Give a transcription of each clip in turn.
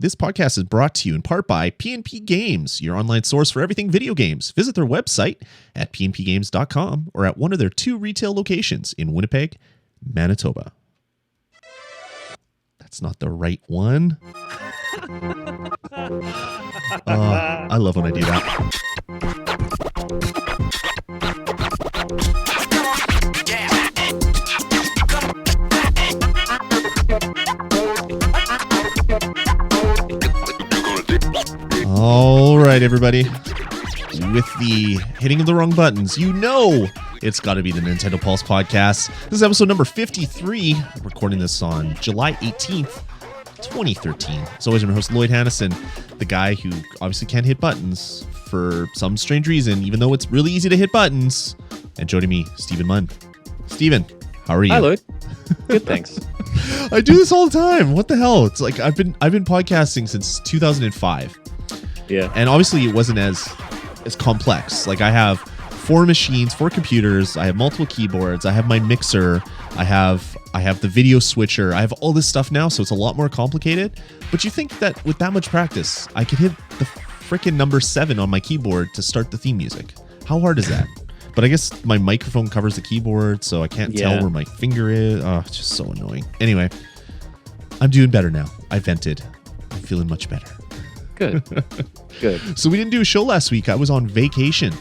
This podcast is brought to you in part by P&P Games, your online source for everything video games. Visit their website at pnpgames.com or at one of their 2 retail locations in Winnipeg, Manitoba. That's not the right one. I love when I do that. All right, everybody. With the hitting of the wrong buttons, you know it's got to be the Nintendo Pulse podcast. This is episode number 53. I'm recording this on July 18th, 2013. As always, I'm your host, Lloyd Hannison, the guy who obviously can't hit buttons for some strange reason, even though it's really easy to hit buttons. And joining me, Stephen Munn. Stephen, how are you? Hi, Lloyd. Good, thanks. I do this all the time. What the hell? It's like I've been podcasting since 2005. Yeah. And obviously it wasn't as complex. Like I have 4 machines, 4 computers, I have multiple keyboards, I have my mixer, I have the video switcher, I have all this stuff now, so it's a lot more complicated. But you think that with that much practice, I could hit the freaking number 7 on my keyboard to start the theme music. How hard is that? But I guess my microphone covers the keyboard, so I can't tell where my finger is. Oh, it's just so annoying. Anyway, I'm doing better now. I vented. I'm feeling much better. Good. Good. So we didn't do a show last week. I was on vacation.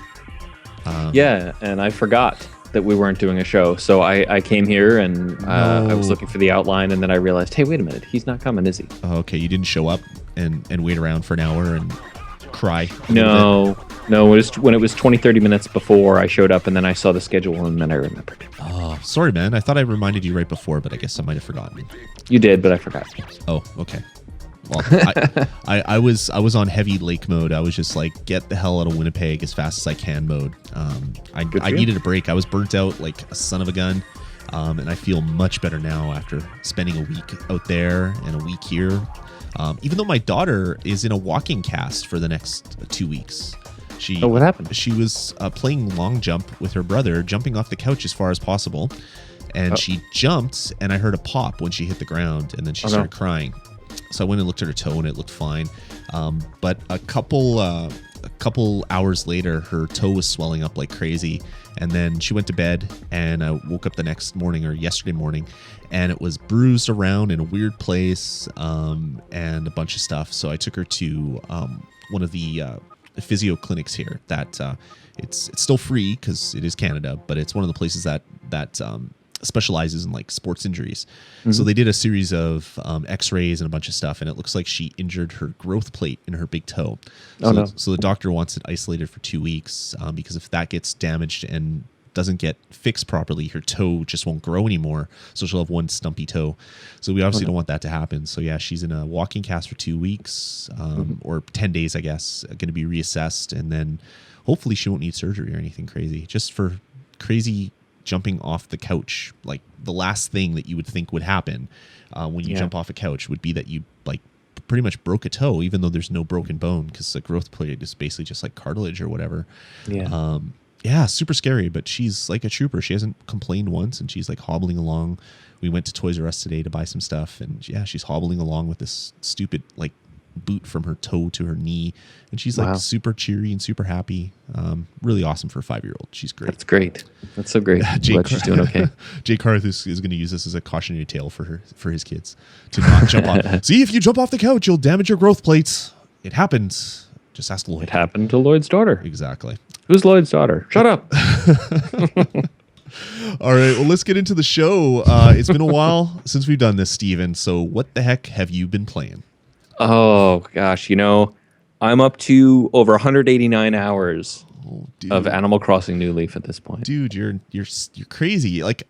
Yeah, and I forgot that we weren't doing a show. So I came here and I was looking for the outline, and then I realized, hey, wait a minute. He's not coming, is he? Oh, okay, you didn't show up and wait around for an hour and cry? No, when it was 20, 30 minutes before I showed up, and then I saw the schedule, and then I remembered. Oh, sorry, man. I thought I reminded you right before, but I guess I might have forgotten. You did, but I forgot. Oh, okay. Well, I was on heavy lake mode. I was just like, get the hell out of Winnipeg as fast as I can mode. I needed a break. I was burnt out like a son of a gun, and I feel much better now after spending a week out there and a week here. Even though my daughter is in a walking cast for the next 2 weeks. What happened? She was playing long jump with her brother, jumping off the couch as far as possible, and she jumped, and I heard a pop when she hit the ground, and then she started crying. So I went and looked at her toe, and it looked fine. But a couple hours later, her toe was swelling up like crazy. And then she went to bed, and I woke up the next morning or yesterday morning, and it was bruised around in a weird place and a bunch of stuff. So I took her to one of the physio clinics here that it's still free because it is Canada, but it's one of the places that specializes in like sports injuries. Mm-hmm. So they did a series of x-rays and a bunch of stuff, and it looks like she injured her growth plate in her big toe. So the doctor wants it isolated for 2 weeks because if that gets damaged and doesn't get fixed properly, her toe just won't grow anymore. So she'll have one stumpy toe. So we obviously don't want that to happen. So yeah, she's in a walking cast for 2 weeks or 10 days, I guess, going to be reassessed. And then hopefully she won't need surgery or anything crazy, just for crazy jumping off the couch. Like the last thing that you would think would happen when you jump off a couch would be that you like pretty much broke a toe, even though there's no broken bone because the growth plate is basically just like cartilage or whatever. Yeah, super scary, but she's like a trooper. She hasn't complained once, and she's like hobbling along. We went to Toys R Us today to buy some stuff, and yeah, she's hobbling along with this stupid like boot from her toe to her knee, and she's like super cheery and super happy. Really awesome for a 5-year-old. She's great. That's great. That's so great. She's doing okay. Jay Carth is going to use this as a cautionary tale for his kids to not jump off. See, if you jump off the couch, you'll damage your growth plates. It happens. Just ask Lloyd. It happened to Lloyd's daughter. Exactly. Who's Lloyd's daughter? Shut up. All right, well, let's get into the show. It's been a while since we've done this, Steven. So what the heck have you been playing? Oh, gosh. I'm up to over 189 hours of Animal Crossing New Leaf at this point. Dude, you're crazy. Like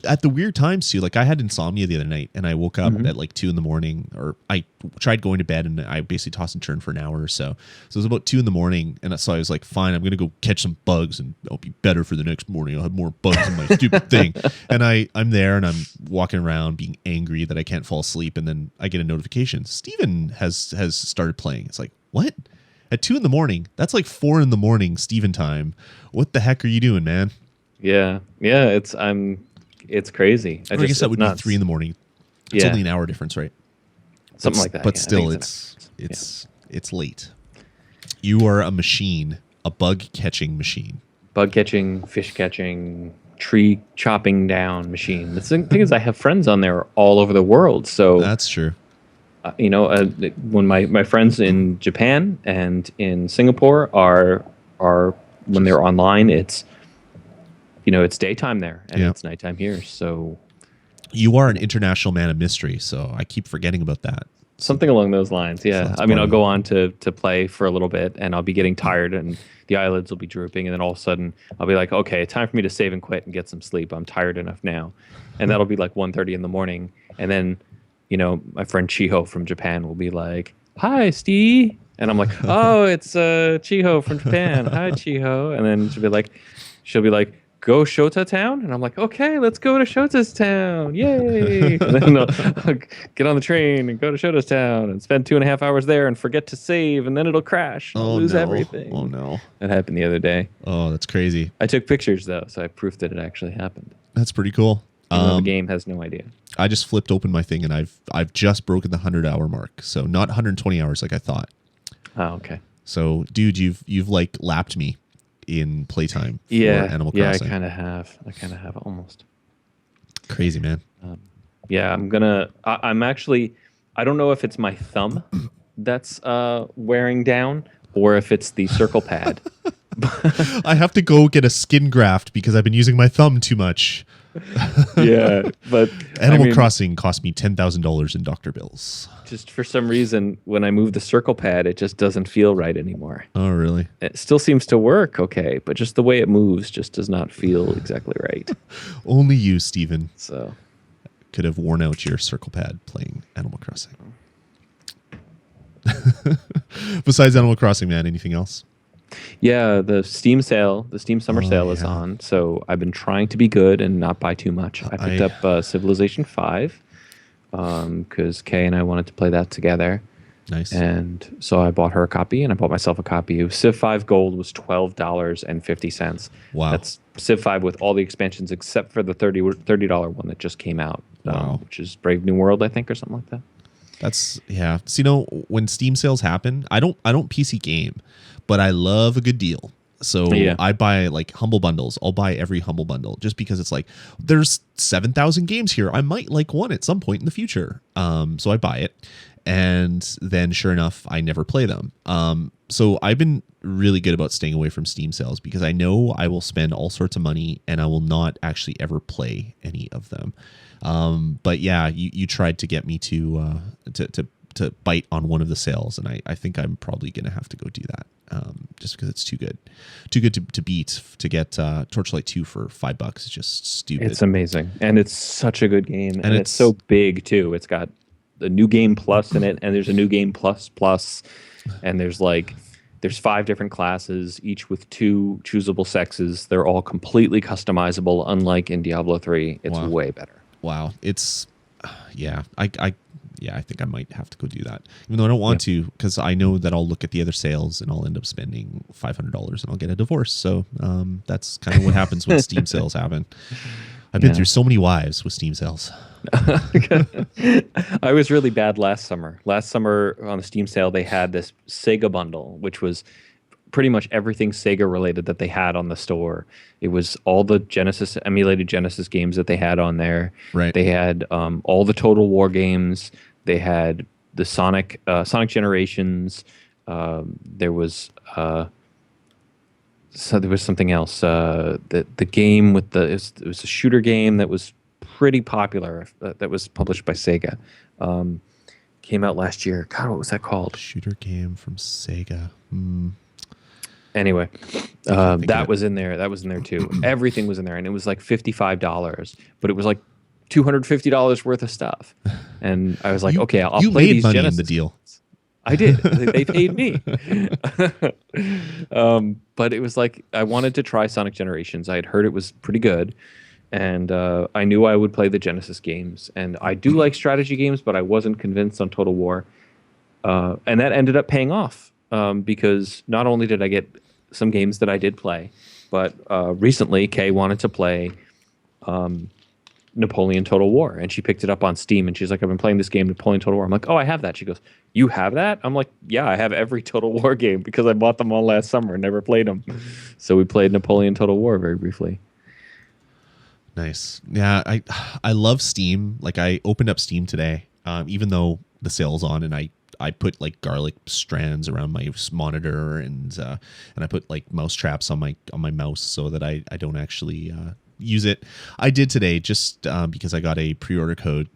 at the weird times too. Like I had insomnia the other night, and I woke up at like 2 a.m, or I tried going to bed, and I basically tossed and turned for an hour or so. So it was about 2 a.m, and so I was like, fine, I'm gonna go catch some bugs, and I'll be better for the next morning. I'll have more bugs in my stupid thing. And I'm there, and I'm walking around being angry that I can't fall asleep, and then I get a notification. Steven has started playing. It's like, what? At 2 a.m? That's like 4 a.m. Steven time. What the heck are you doing, man? Yeah, it's crazy. I guess that would be 3 a.m. It's only an hour difference, right? something like that. But yeah, still, it's late. You are a machine, a bug catching machine. Bug catching, fish catching, tree chopping down machine. The thing is, I have friends on there all over the world. So that's true. When my friends in Japan and in Singapore are when they're online, it's it's daytime there and it's nighttime here. So you are an international man of mystery. So I keep forgetting about that. Something along those lines, yeah. I mean, I'll go on to play for a little bit, and I'll be getting tired, and the eyelids will be drooping, and then all of a sudden, I'll be like, okay, time for me to save and quit and get some sleep. I'm tired enough now. And that'll be like 1:30 in the morning. And then, my friend Chiho from Japan will be like, hi, Steve. And I'm like, oh, it's Chiho from Japan. Hi, Chiho. And then she'll be like, go Shota Town? And I'm like, okay, let's go to Shota's Town. Yay. And then I'll get on the train and go to Shota's Town and spend 2.5 hours there and forget to save, and then it'll crash. And I'll lose everything. Oh, no. That happened the other day. Oh, that's crazy. I took pictures, though, so I proved that it actually happened. That's pretty cool. The game has no idea. I just flipped open my thing, and I've just broken the 100-hour mark. So not 120 hours like I thought. Oh, okay. So, dude, you've like lapped me in playtime for Animal Crossing. Yeah, I kind of have almost. Crazy, man. I'm actually, I don't know if it's my thumb that's wearing down or if it's the circle pad. I have to go get a skin graft because I've been using my thumb too much. Yeah, but Animal Crossing cost me $10,000 in doctor bills. Just for some reason, when I move the circle pad, it just doesn't feel right anymore. Oh, really? It still seems to work okay, but just the way it moves just does not feel exactly right. Only you, Steven, so could have worn out your circle pad playing Animal Crossing. Besides Animal Crossing, man, anything else? Yeah, the Steam summer sale is on. So I've been trying to be good and not buy too much. I picked up Civilization 5 because Kay and I wanted to play that together. Nice. And so I bought her a copy and I bought myself a copy. Civ 5 Gold was $12.50. Wow. That's Civ 5 with all the expansions except for the $30 one that just came out, which is Brave New World, I think, or something like that. That's So when Steam sales happen, I don't PC game, but I love a good deal. So I buy like Humble Bundles. I'll buy every Humble Bundle just because it's like there's 7,000 games here. I might like one at some point in the future. So I buy it, and then sure enough, I never play them. So I've been really good about staying away from Steam sales because I know I will spend all sorts of money and I will not actually ever play any of them. But yeah, you tried to get me to bite on one of the sales, and I think I'm probably gonna have to go do that. Just because it's too good to beat. To get Torchlight 2 for $5 is just stupid. It's amazing, and it's such a good game, and it's so big too. It's got the new game plus in it, and there's a new game plus, and there's 5 different classes, each with 2 choosable sexes. They're all completely customizable, unlike in Diablo 3. It's way better. Wow, it's I think I might have to go do that, even though I don't want to, because I know that I'll look at the other sales and I'll end up spending $500 and I'll get a divorce. So that's kind of what happens when Steam sales happen. I've been through so many wives with Steam sales. I was really bad last summer. Last summer on the Steam sale, they had this SEGA bundle, which was pretty much everything Sega related that they had on the store. It was all the emulated Genesis games that they had on there. Right. They had all the Total War games. They had the Sonic Generations. There was something else. The game with it was a shooter game that was pretty popular. That was published by Sega. Came out last year. God, what was that called? Shooter game from Sega. Anyway, that was in there. That was in there too. Everything was in there, and it was like $55, but it was like $250 worth of stuff. And I was like, okay, I'll play these money Genesis in the deal. I did. They paid me. But it was like I wanted to try Sonic Generations. I had heard it was pretty good, and I knew I would play the Genesis games. And I do like strategy games, but I wasn't convinced on Total War. And that ended up paying off because not only did I get some games that I did play, but recently Kay wanted to play Napoleon Total War, and she picked it up on Steam, and she's like, I've been playing this game, Napoleon Total War. I'm like, oh, I have that. She goes, you have that? I'm like, yeah, I have every Total War game because I bought them all last summer and never played them. So we played Napoleon Total War very briefly. Nice. Yeah, I love Steam. Like, I opened up Steam today, even though the sale's on, and I put like garlic strands around my monitor, and I put like mouse traps on my mouse so that I don't actually use it. I did today just because I got a pre-order code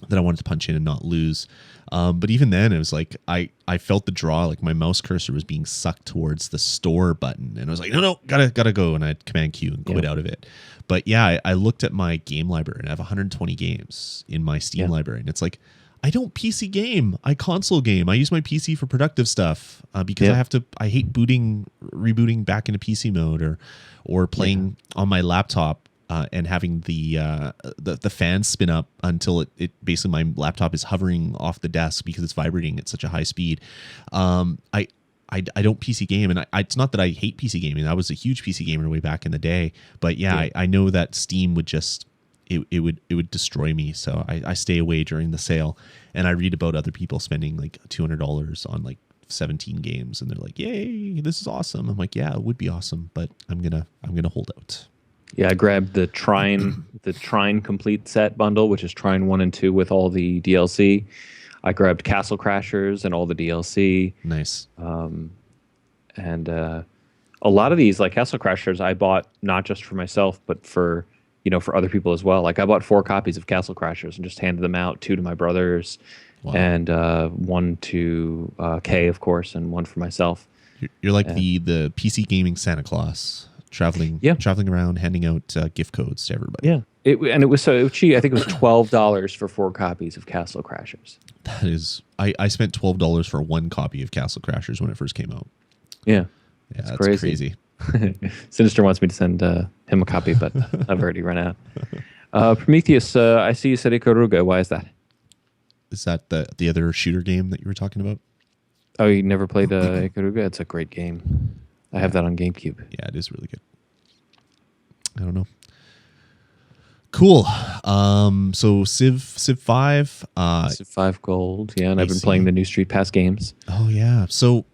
that I wanted to punch in and not lose. But even then, it was like I felt the draw, like my mouse cursor was being sucked towards the store button, and I was like, no, gotta go, and I had Command Q and quit out of it. But yeah, I looked at my game library, and I have 120 games in my Steam library, and it's like, I don't PC game, I console game. I use my PC for productive stuff because I hate rebooting back into PC mode or playing on my laptop. And having the fan spin up until it basically my laptop is hovering off the desk because it's vibrating at such a high speed. I don't PC game, and it's not that I hate PC gaming. I was a huge PC gamer way back in the day, but I know that Steam would just it would destroy me. So I stay away during the sale, and I read about other people spending like $200 on like 17 games, and they're like, "Yay, this is awesome." I'm like, "Yeah, it would be awesome, but I'm gonna hold out." Yeah, I grabbed the Trine Complete Set bundle, which is Trine 1 and 2 with all the DLC. I grabbed Castle Crashers and all the DLC. Nice. And a lot of these, like Castle Crashers, I bought not just for myself, but for other people as well. Like I bought 4 copies of Castle Crashers and just handed them out, 2 to my brothers, and 1 to Kay, of course, and 1 for myself. You're like the PC gaming Santa Claus. Traveling around, handing out gift codes to everybody. Yeah, it was so cheap. I think it was $12 for 4 copies of Castle Crashers. That is, I spent $12 for 1 copy of Castle Crashers when it first came out. Yeah, that's crazy. Sinister wants me to send him a copy, but I've already run out. Prometheus, I see you said Ikaruga. Why is that? Is that the other shooter game that you were talking about? Oh, you never played Ikaruga? It's a great game. I have that on GameCube. Yeah, it is really good. I don't know. Cool. So Civ 5. Civ 5 Gold. Yeah, and I've been playing the new StreetPass games. Oh, yeah. So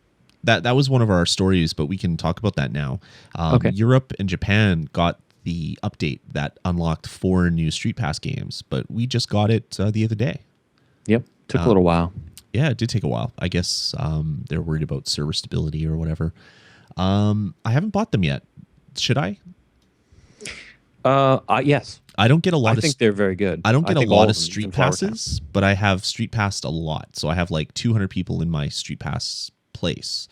that was one of our stories, but we can talk about that now. Okay. Europe and Japan got the update that unlocked 4 new StreetPass games, but we just got it the other day. Yep. Took a little while. Yeah, it did take a while. I guess they're worried about server stability or whatever. I haven't bought them yet. Should I? Yes. I don't get a lot. I think they're very good. I don't get a lot of Street Passes, but I have Street Passed a lot. So I have like 200 people in my Street Pass place.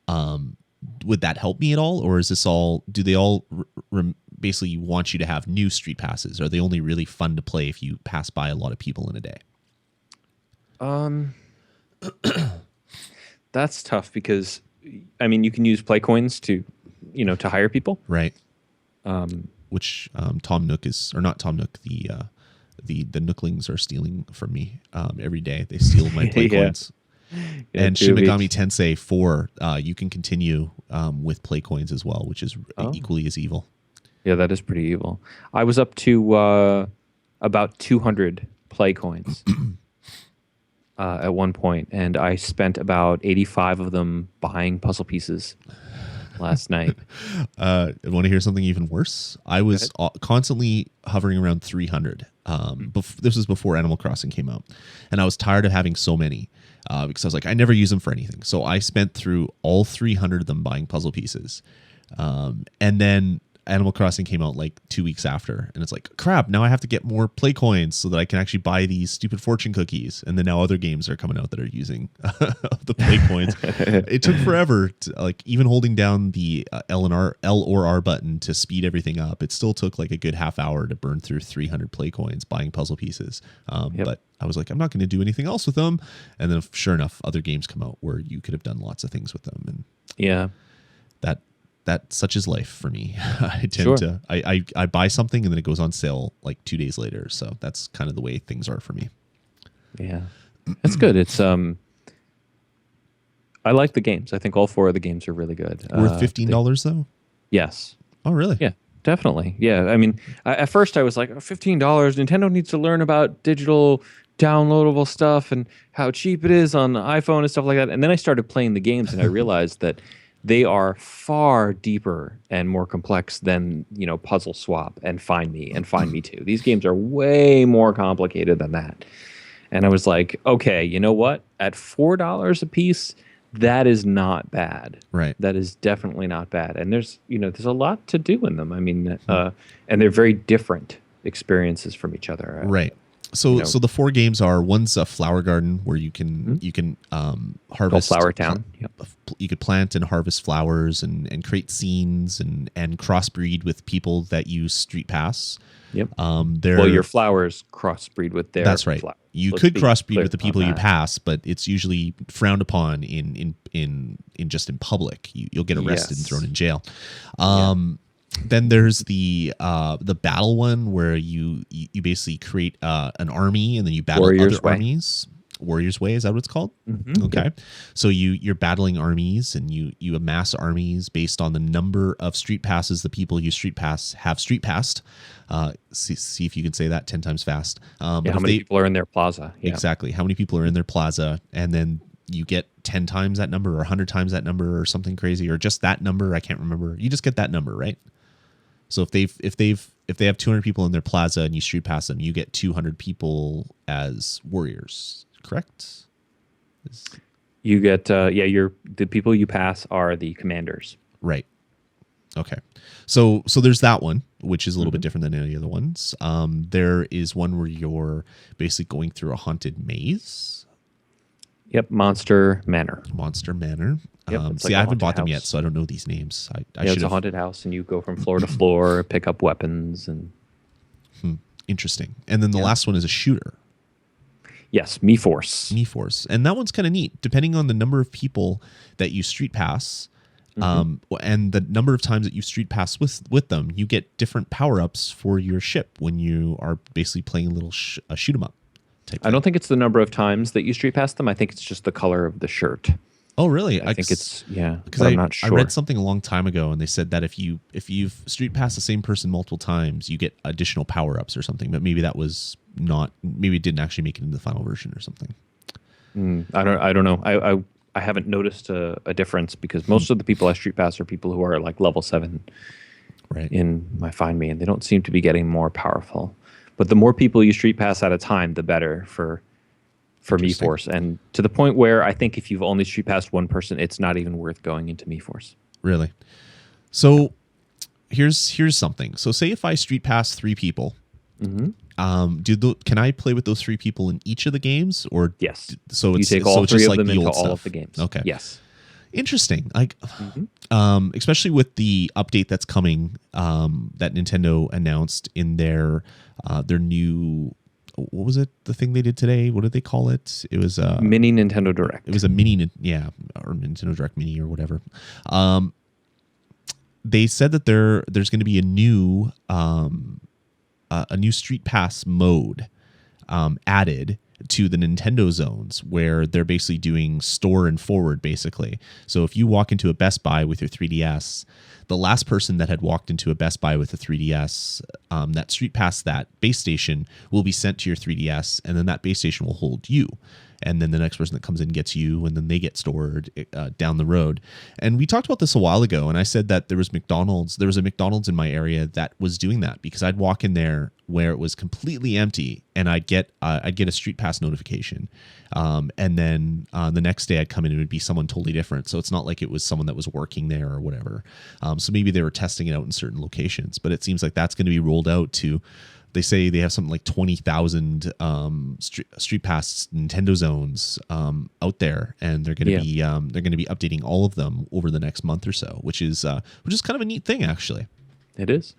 Would that help me at all, or is this all? Do they all basically want you to have new Street Passes? Are they only really fun to play if you pass by a lot of people in a day? That's tough because, I mean, you can use play coins to hire people. Right. Which Tom Nook or not Tom Nook, the Nooklings are stealing from me every day. They steal my play coins. Yeah, and Shin Megami Tensei 4, you can continue with play coins as well, which is equally as evil. Yeah, that is pretty evil. I was up to about 200 play coins at one point, and I spent about 85 of them buying puzzle pieces last night. Want to hear something even worse? I was constantly hovering around 300. This was before Animal Crossing came out, and I was tired of having so many because I was like, I never use them for anything. So I spent through all 300 of them buying puzzle pieces, and then Animal Crossing came out like 2 weeks after, and it's like, crap, now I have to get more play coins so that I can actually buy these stupid fortune cookies. And then now other games are coming out that are using the play coins. It took forever to, like, even holding down the L or R button to speed everything up. It still took like a good half hour to burn through 300 play coins buying puzzle pieces. But I was like, I'm not going to do anything else with them. And then sure enough, other games come out where you could have done lots of things with them. And that such is life for me. I tend to I buy something and then it goes on sale like 2 days later. So that's kind of the way things are for me. Yeah, that's good. It's I like the games. I think all 4 of the games are really good. Worth $15 though. Yes. Oh really? Yeah, definitely. Yeah. I mean, at first I was like, $15. Nintendo needs to learn about digital downloadable stuff and how cheap it is on the iPhone and stuff like that. And then I started playing the games and I realized that they are far deeper and more complex than, Puzzle Swap and Find Me and Find Me Too. These games are way more complicated than that. And I was like, okay, you know what? At $4 a piece, that is not bad. Right. That is definitely not bad. And there's a lot to do in them. I mean, and they're very different experiences from each other. Right. So the 4 games are, one's a flower garden where you can harvest Flower Town. Yep. You could plant and harvest flowers and create scenes and crossbreed with people that use StreetPass. Yep. Your flowers crossbreed with their. That's right. Flowers. You could crossbreed with the people you pass, but it's usually frowned upon in just in public. You'll get arrested and thrown in jail. Then there's the battle one where you basically create an army and then you battle other armies. Warrior's Way, is that what it's called? Mm-hmm. Okay. Yeah. So you're battling armies and you amass armies based on the number of street passes the people you street pass have street passed. See if you can say that 10 times fast. But how many people are in their plaza? Yeah. Exactly. How many people are in their plaza, and then you get 10 times that number or 100 times that number or something crazy, or just that number. I can't remember. You just get that number, right? So if they have 200 people in their plaza and you street pass them, you get 200 people as warriors. Correct? You get the people you pass are the commanders. Right. Okay. So there's that one, which is a little bit different than any of the ones. There is one where you're basically going through a haunted maze. Yep, Monster Manor. Yep, I haven't bought them yet, so I don't know these names. It's a haunted house, and you go from floor to floor, pick up weapons, and interesting. And then the last one is a shooter. Yes, Miiverse. And that one's kind of neat. Depending on the number of people that you street pass and the number of times that you street pass with them, you get different power-ups for your ship when you are basically playing a little shoot 'em up type thing. I don't think it's the number of times that you street pass them. I think it's just the color of the shirt. Oh, really? I think it's, because I'm not sure. I read something a long time ago, and they said that if you've street passed the same person multiple times, you get additional power-ups or something, but maybe maybe it didn't actually make it into the final version or something. I don't know. I haven't noticed a difference, because most of the people I street pass are people who are like level 7 in my Find Me, and they don't seem to be getting more powerful. But the more people you street pass at a time, the better for Miiverse, and to the point where I think if you've only street passed one person, it's not even worth going into Miiverse. Really? So here's something. So say if I street pass 3 people, can I play with those 3 people in each of the games, or yes? So you take all 3 of them into all of the games. Okay. Yes. Interesting. Especially with the update that's coming, that Nintendo announced in their new. What was it? The thing they did today? What did they call it? It was a mini Nintendo Direct. It was a mini, or Nintendo Direct Mini or whatever. They said that there's going to be a new Street Pass mode added to the Nintendo zones, where they're basically doing store and forward, basically. So if you walk into a Best Buy with your 3DS, the last person that had walked into a Best Buy with a 3DS, that street pass that base station will be sent to your 3DS, and then that base station will hold you. And then the next person that comes in gets you, and then they get stored down the road. And we talked about this a while ago, and I said that there was a McDonald's in my area that was doing that, because I'd walk in there where it was completely empty, and I'd get a street pass notification, and then the next day I'd come in and it would be someone totally different. So it's not like it was someone that was working there or whatever. So maybe they were testing it out in certain locations, but it seems like that's going to be rolled out to. They say they have something like 20,000 Street Pass Nintendo zones out there, and they're going to be updating all of them over the next month or so, which is kind of a neat thing, actually. It is.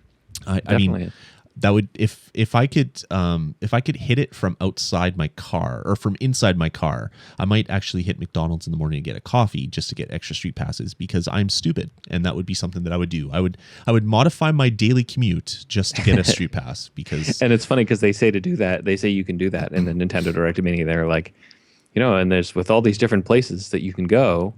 I mean, that would if I could hit it from outside my car or from inside my car, I might actually hit McDonald's in the morning and get a coffee just to get extra street passes, because I'm stupid, and that would be something that I would do. I would modify my daily commute just to get a street pass, because and it's funny because they say to do that, they say you can do that in the Nintendo Direct Mini. They're like, and there's with all these different places that you can go,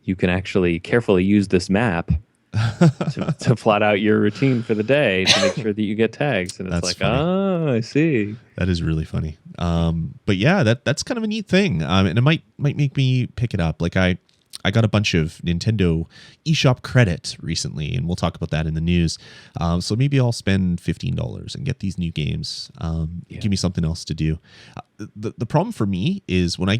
you can actually carefully use this map to flat out your routine for the day to make sure that you get tags. And it's That's like, funny. I see. That is really funny. But yeah, that's kind of a neat thing. And it might make me pick it up. Like I got a bunch of Nintendo eShop credit recently, and we'll talk about that in the news. So maybe I'll spend $15 and get these new games. Give me something else to do. The problem for me is when I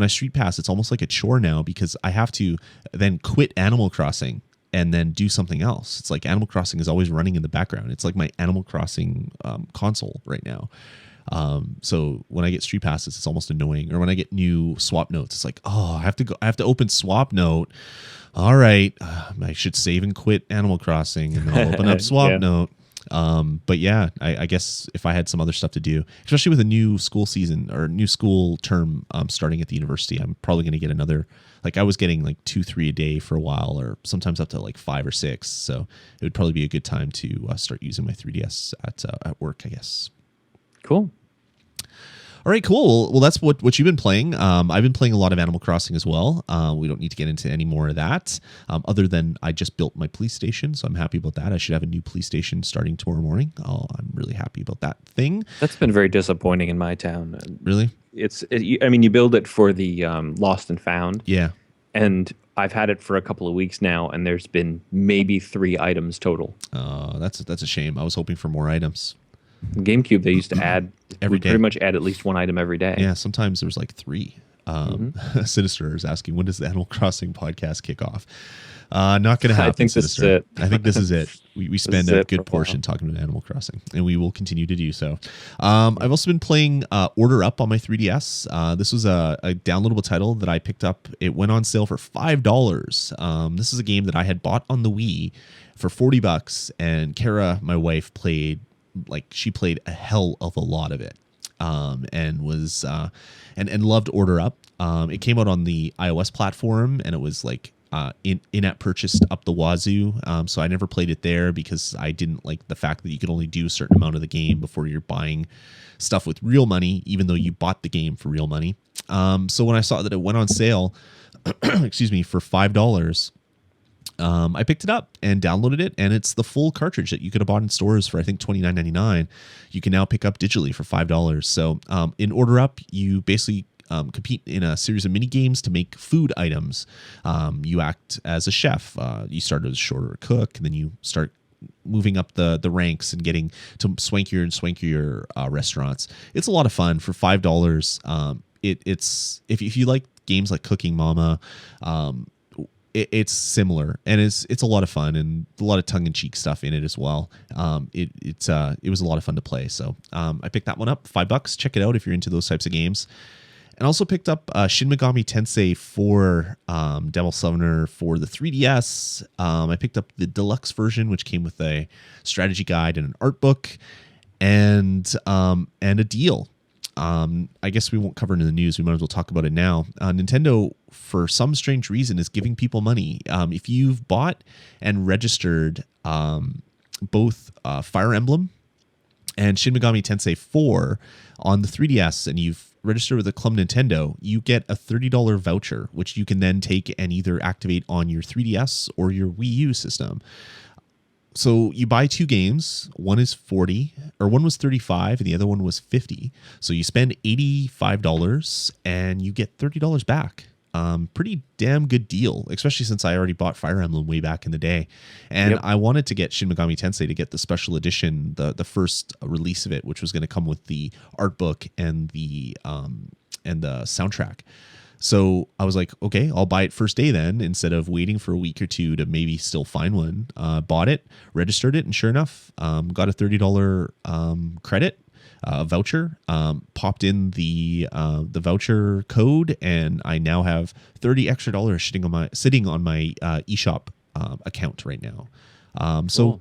Street Pass, it's almost like a chore now because I have to then quit Animal Crossing and then do something else. It's like Animal Crossing is always running in the background. It's like my Animal Crossing console right now. So when I get Street Passes, it's almost annoying. Or when I get new swap notes, it's like, oh, I have to open swap note. All right, I should save and quit Animal Crossing, and then I'll open up swap note. But yeah, I guess if I had some other stuff to do, especially with a new school season or new school term starting at the university, I'm probably going to get another. Like I was getting like 2-3 a day for a while, or sometimes up to like 5 or 6. So it would probably be a good time to start using my 3DS at work, I guess. Cool. All right, cool. Well, that's what you've been playing. I've been playing a lot of Animal Crossing as well. We don't need to get into any more of that, other than I just built my police station, so I'm happy about that. I should have a new police station starting tomorrow morning. I'm really happy about that thing. That's been very disappointing in my town. Really? You build it for the Lost and Found. Yeah. And I've had it for a couple of weeks now, and there's been maybe 3 items total. That's a shame. I was hoping for more items. GameCube, they used to add every day. Pretty much add at least 1 item every day. Yeah, sometimes there was like 3. Sinister is asking, when does the Animal Crossing podcast kick off? Not going to happen. I think Sinister. this is it. I think this is it. We spend a good portion talking about Animal Crossing, and we will continue to do so. I've also been playing Order Up on my 3DS. This was a downloadable title that I picked up. It went on sale for $5. This is a game that I had bought on the Wii for $40, and Kara, my wife, played a hell of a lot of it, and was and loved Order Up. It came out on the iOS platform, and it was like in-app purchased up the wazoo. So I never played it there because I didn't like the fact that you could only do a certain amount of the game before you're buying stuff with real money, even though you bought the game for real money. So when I saw that it went on sale, excuse me, for $5. I picked it up and downloaded it, and it's the full cartridge that you could have bought in stores for I think $29.99. You can now pick up digitally for $5. So in Order Up, you basically compete in a series of mini games to make food items. You act as a chef. You start as a shorter cook, and then you start moving up the ranks and getting to swankier and swankier restaurants. It's a lot of fun for $5. It's if you like games like Cooking Mama, it's similar, and it's a lot of fun and a lot of tongue-in-cheek stuff in it as well. It was a lot of fun to play. So I picked that one up, $5. Check it out if you're into those types of games. And also picked up Shin Megami Tensei 4 Devil Summoner for the 3DS. I picked up the deluxe version, which came with a strategy guide and an art book, and a deal. I guess we won't cover it in the news. We might as well talk about it now. Nintendo, for some strange reason, is giving people money. If you've bought and registered both Fire Emblem and Shin Megami Tensei 4 on the 3DS, and you've registered with a Club Nintendo, you get a $30 voucher, which you can then take and either activate on your 3DS or your Wii U system. So you buy 2 games. One is 40, or one was 35, and the other one was 50. So you spend $85 and you get $30 back. Pretty damn good deal, especially since I already bought Fire Emblem way back in the day. And I wanted to get Shin Megami Tensei to get the special edition, the first release of it, which was going to come with the art book and the soundtrack. So I was like, okay, I'll buy it first day then, instead of waiting for a week or 2 to maybe still find one. Bought it, registered it, and sure enough, got a $30 credit voucher. Popped in the voucher code, and I now have $30 extra sitting on my eShop account right now. So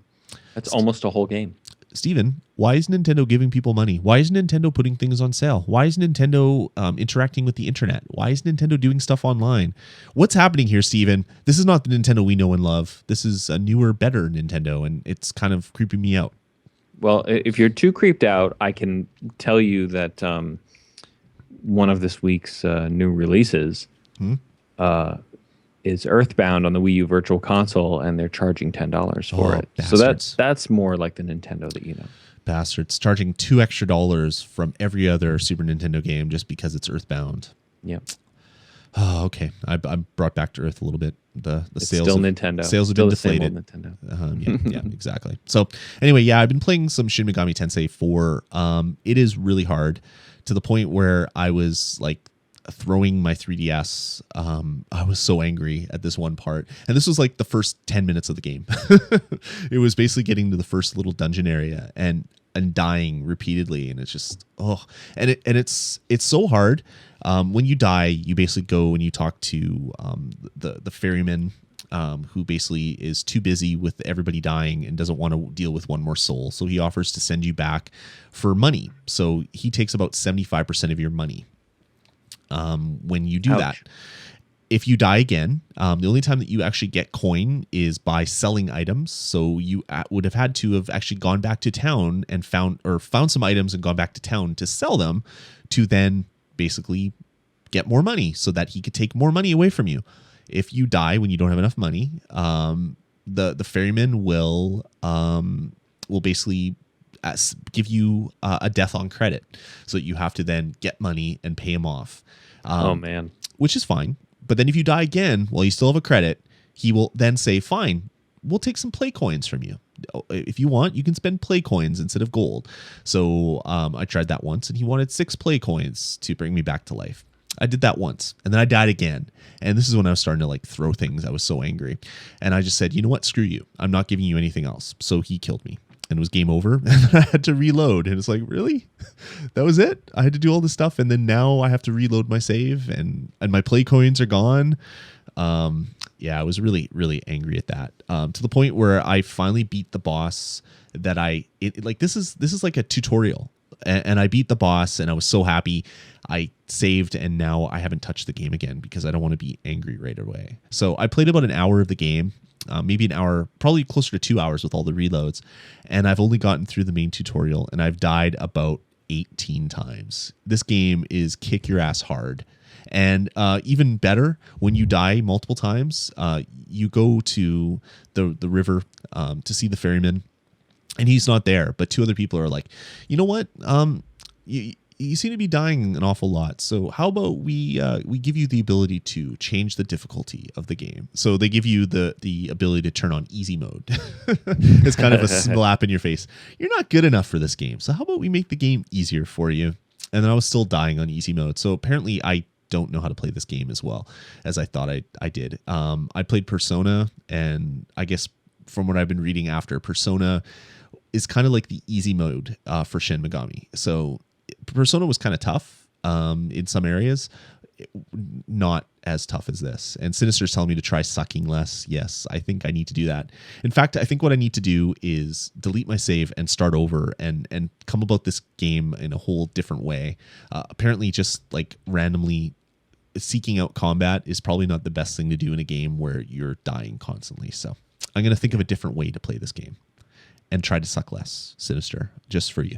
that's almost a whole game. Steven, why is Nintendo giving people money? Why is Nintendo putting things on sale? Why is Nintendo interacting with the internet? Why is Nintendo doing stuff online? What's happening here, Steven? This is not the Nintendo we know and love. This is a newer, better Nintendo, and it's kind of creeping me out. Well, if you're too creeped out, I can tell you that one of this week's new releases is Earthbound on the Wii U Virtual Console, and they're charging $10 for it. Bastards. So that's more like the Nintendo that you know. Bastards. Charging $2 extra from every other Super Nintendo game just because it's Earthbound. Yep. Oh, okay. I'm brought back to earth a little bit. The it's sales still of, Nintendo. Sales have still been the same deflated. old Nintendo. Yeah, exactly. So anyway, yeah, I've been playing some Shin Megami Tensei 4. It is really hard to the point where I was like throwing my 3DS. I was so angry at this one part, and this was like the first 10 minutes of the game. It was basically getting to the first little dungeon area and dying repeatedly, and it's just it's so hard. When you die, you basically go and you talk to the ferryman, who basically is too busy with everybody dying and doesn't want to deal with one more soul. So he offers to send you back for money. So he takes about 75% of your money when you do Ouch. that. If you die again, the only time that you actually get coin is by selling items. So you would have had to have actually gone back to town and found some items and gone back to town to sell them to then basically get more money so that he could take more money away from you. If you die when you don't have enough money, the ferryman will basically give you a death on credit. So you have to then get money and pay him off. Oh man, which is fine. But then if you die again, while you still have a credit, he will then say, fine, we'll take some play coins from you. If you want, you can spend play coins instead of gold. So I tried that once, and he wanted 6 play coins to bring me back to life. I did that once, and then I died again. And this is when I was starting to like throw things. I was so angry. And I just said, you know what? Screw you. I'm not giving you anything else. So he killed me. And it was game over. And then I had to reload. And it's like, really? That was it? I had to do all this stuff. And then now I have to reload my save. And my play coins are gone. Yeah, I was really, really angry at that. To the point where I finally beat the boss that this is like a tutorial. And I beat the boss, and I was so happy. I saved, and now I haven't touched the game again because I don't want to be angry right away. So I played about an hour of the game, maybe an hour, probably closer to 2 hours with all the reloads. And I've only gotten through the main tutorial, and I've died about 18 times. This game is kick your ass hard. And even better, when you die multiple times, you go to the river to see the ferryman. And he's not there, but 2 other people are like, you know what? You seem to be dying an awful lot. So how about we give you the ability to change the difficulty of the game? So they give you the ability to turn on easy mode. It's kind of a slap in your face. You're not good enough for this game. So how about we make the game easier for you? And then I was still dying on easy mode. So apparently I don't know how to play this game as well as I thought I did. I played Persona, and I guess from what I've been reading after, Persona is kind of like the easy mode for Shin Megami. So Persona was kind of tough in some areas, not as tough as this. And Sinister's telling me to try sucking less. Yes, I think I need to do that. In fact, I think what I need to do is delete my save and start over and come about this game in a whole different way. Apparently, just like randomly seeking out combat is probably not the best thing to do in a game where you're dying constantly. So I'm going to think of a different way to play this game and try to suck less, Sinister, just for you.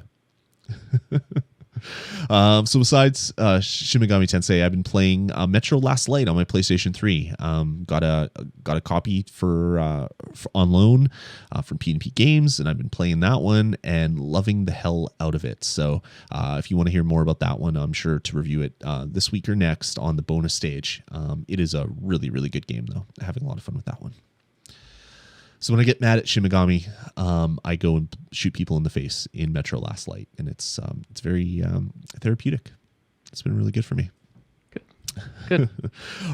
So besides Shin Megami Tensei, I've been playing Metro Last Light on my PlayStation 3. Got a copy for on loan from P&P Games, and I've been playing that one and loving the hell out of it. So if you want to hear more about that one, I'm sure to review it this week or next on the bonus stage. It is a really, really good game, though. Having a lot of fun with that one. So when I get mad at Shin Megami, I go and shoot people in the face in Metro Last Light, and it's very therapeutic. It's been really good for me. Good.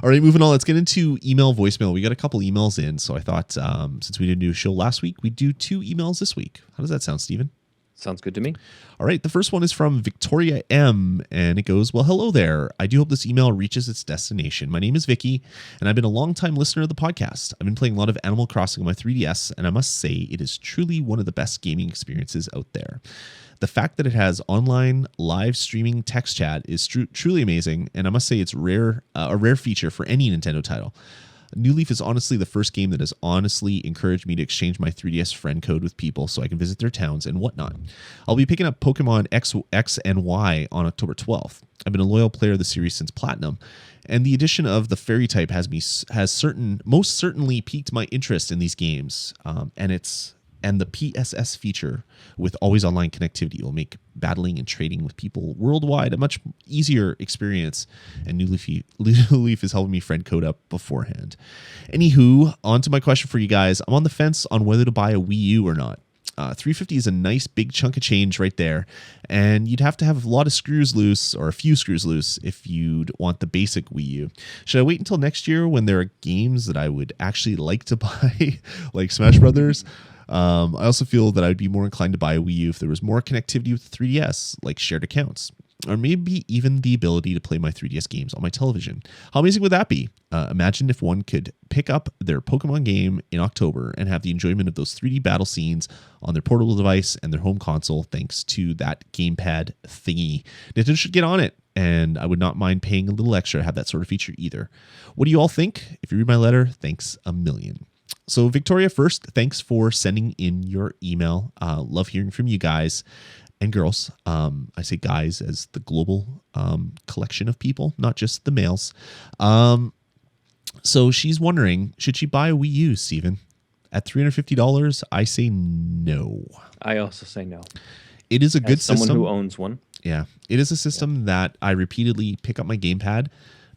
All right, moving on. Let's get into email voicemail. We got a couple emails in, so I thought since we didn't do a show last week, we'd do 2 emails this week. How does that sound, Stephen? Sounds good to me. All right, the first one is from Victoria M, and it goes, well, hello there. I do hope this email reaches its destination. My name is Vicky, and I've been a long-time listener of the podcast. I've been playing a lot of Animal Crossing on my 3DS, and I must say it is truly one of the best gaming experiences out there. The fact that it has online live streaming text chat is truly amazing, and I must say it's a rare feature for any Nintendo title. New Leaf is honestly the first game that has honestly encouraged me to exchange my 3DS friend code with people so I can visit their towns and whatnot. I'll be picking up Pokemon X and Y on October 12th. I've been a loyal player of the series since Platinum, and the addition of the fairy type most certainly piqued my interest in these games. And the PSS feature with always online connectivity will make battling and trading with people worldwide a much easier experience. And New Leaf is helping me friend code up beforehand. Anywho, on to my question for you guys. I'm on the fence on whether to buy a Wii U or not. $350 is a nice big chunk of change right there, and you'd have to have a lot of screws loose or a few screws loose if you'd want the basic Wii U. Should I wait until next year when there are games that I would actually like to buy, like Smash Brothers? I also feel that I'd be more inclined to buy a Wii U if there was more connectivity with the 3DS, like shared accounts, or maybe even the ability to play my 3DS games on my television. How amazing would that be? Imagine if one could pick up their Pokemon game in October and have the enjoyment of those 3D battle scenes on their portable device and their home console thanks to that gamepad thingy. Nintendo should get on it, and I would not mind paying a little extra to have that sort of feature either. What do you all think? If you read my letter, thanks a million. So Victoria, first, thanks for sending in your email. Love hearing from you guys and girls. I say guys as the global collection of people, not just the males. So she's wondering, should she buy a Wii U, Steven? At $350, I say no. I also say no. It is a good system. Someone who owns one. Yeah, it is a system that I repeatedly pick up my gamepad,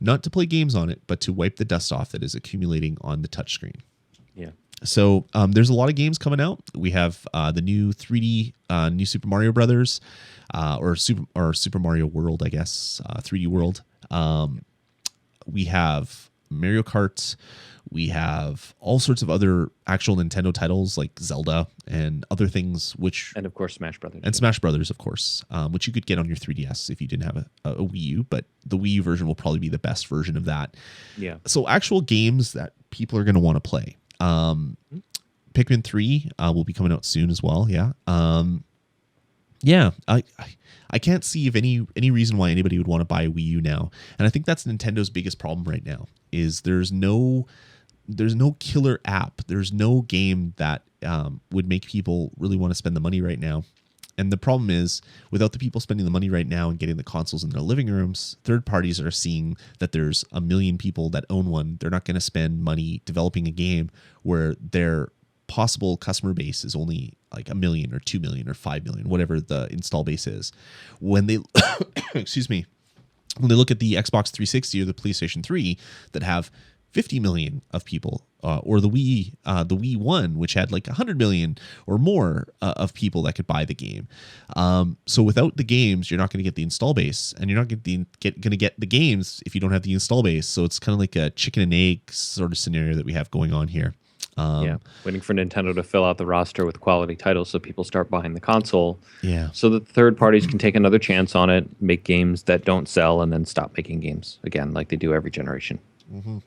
not to play games on it, but to wipe the dust off that is accumulating on the touchscreen. Yeah. So there's a lot of games coming out. We have the new 3D, new Super Mario Brothers, or Super Mario World, I guess, 3D World. We have Mario Kart. We have all sorts of other actual Nintendo titles like Zelda and other things, and of course Smash Brothers. And Smash Brothers, of course, which you could get on your 3DS if you didn't have a Wii U. But the Wii U version will probably be the best version of that. Yeah. So actual games that people are going to want to play. Pikmin 3 will be coming out soon as well. Yeah. I can't see if any reason why anybody would want to buy a Wii U now. And I think that's Nintendo's biggest problem right now is there's no killer app. There's no game that would make people really want to spend the money right now. And the problem is, without the people spending the money right now and getting the consoles in their living rooms, third parties are seeing that there's a million people that own one. They're not going to spend money developing a game where their possible customer base is only like 1 million or 2 million or 5 million, whatever the install base is. When they, excuse me, when they look at the Xbox 360 or the PlayStation 3 that have 50 million of people, or the Wii 1, which had like 100 million or more of people that could buy the game. So without the games, you're not going to get the install base, and you're not going to get the games if you don't have the install base. So it's kind of like a chicken and egg sort of scenario that we have going on here. Waiting for Nintendo to fill out the roster with quality titles so people start buying the console. Yeah. So that third parties can take another chance on it, make games that don't sell, and then stop making games again like they do every generation. Mm-hmm.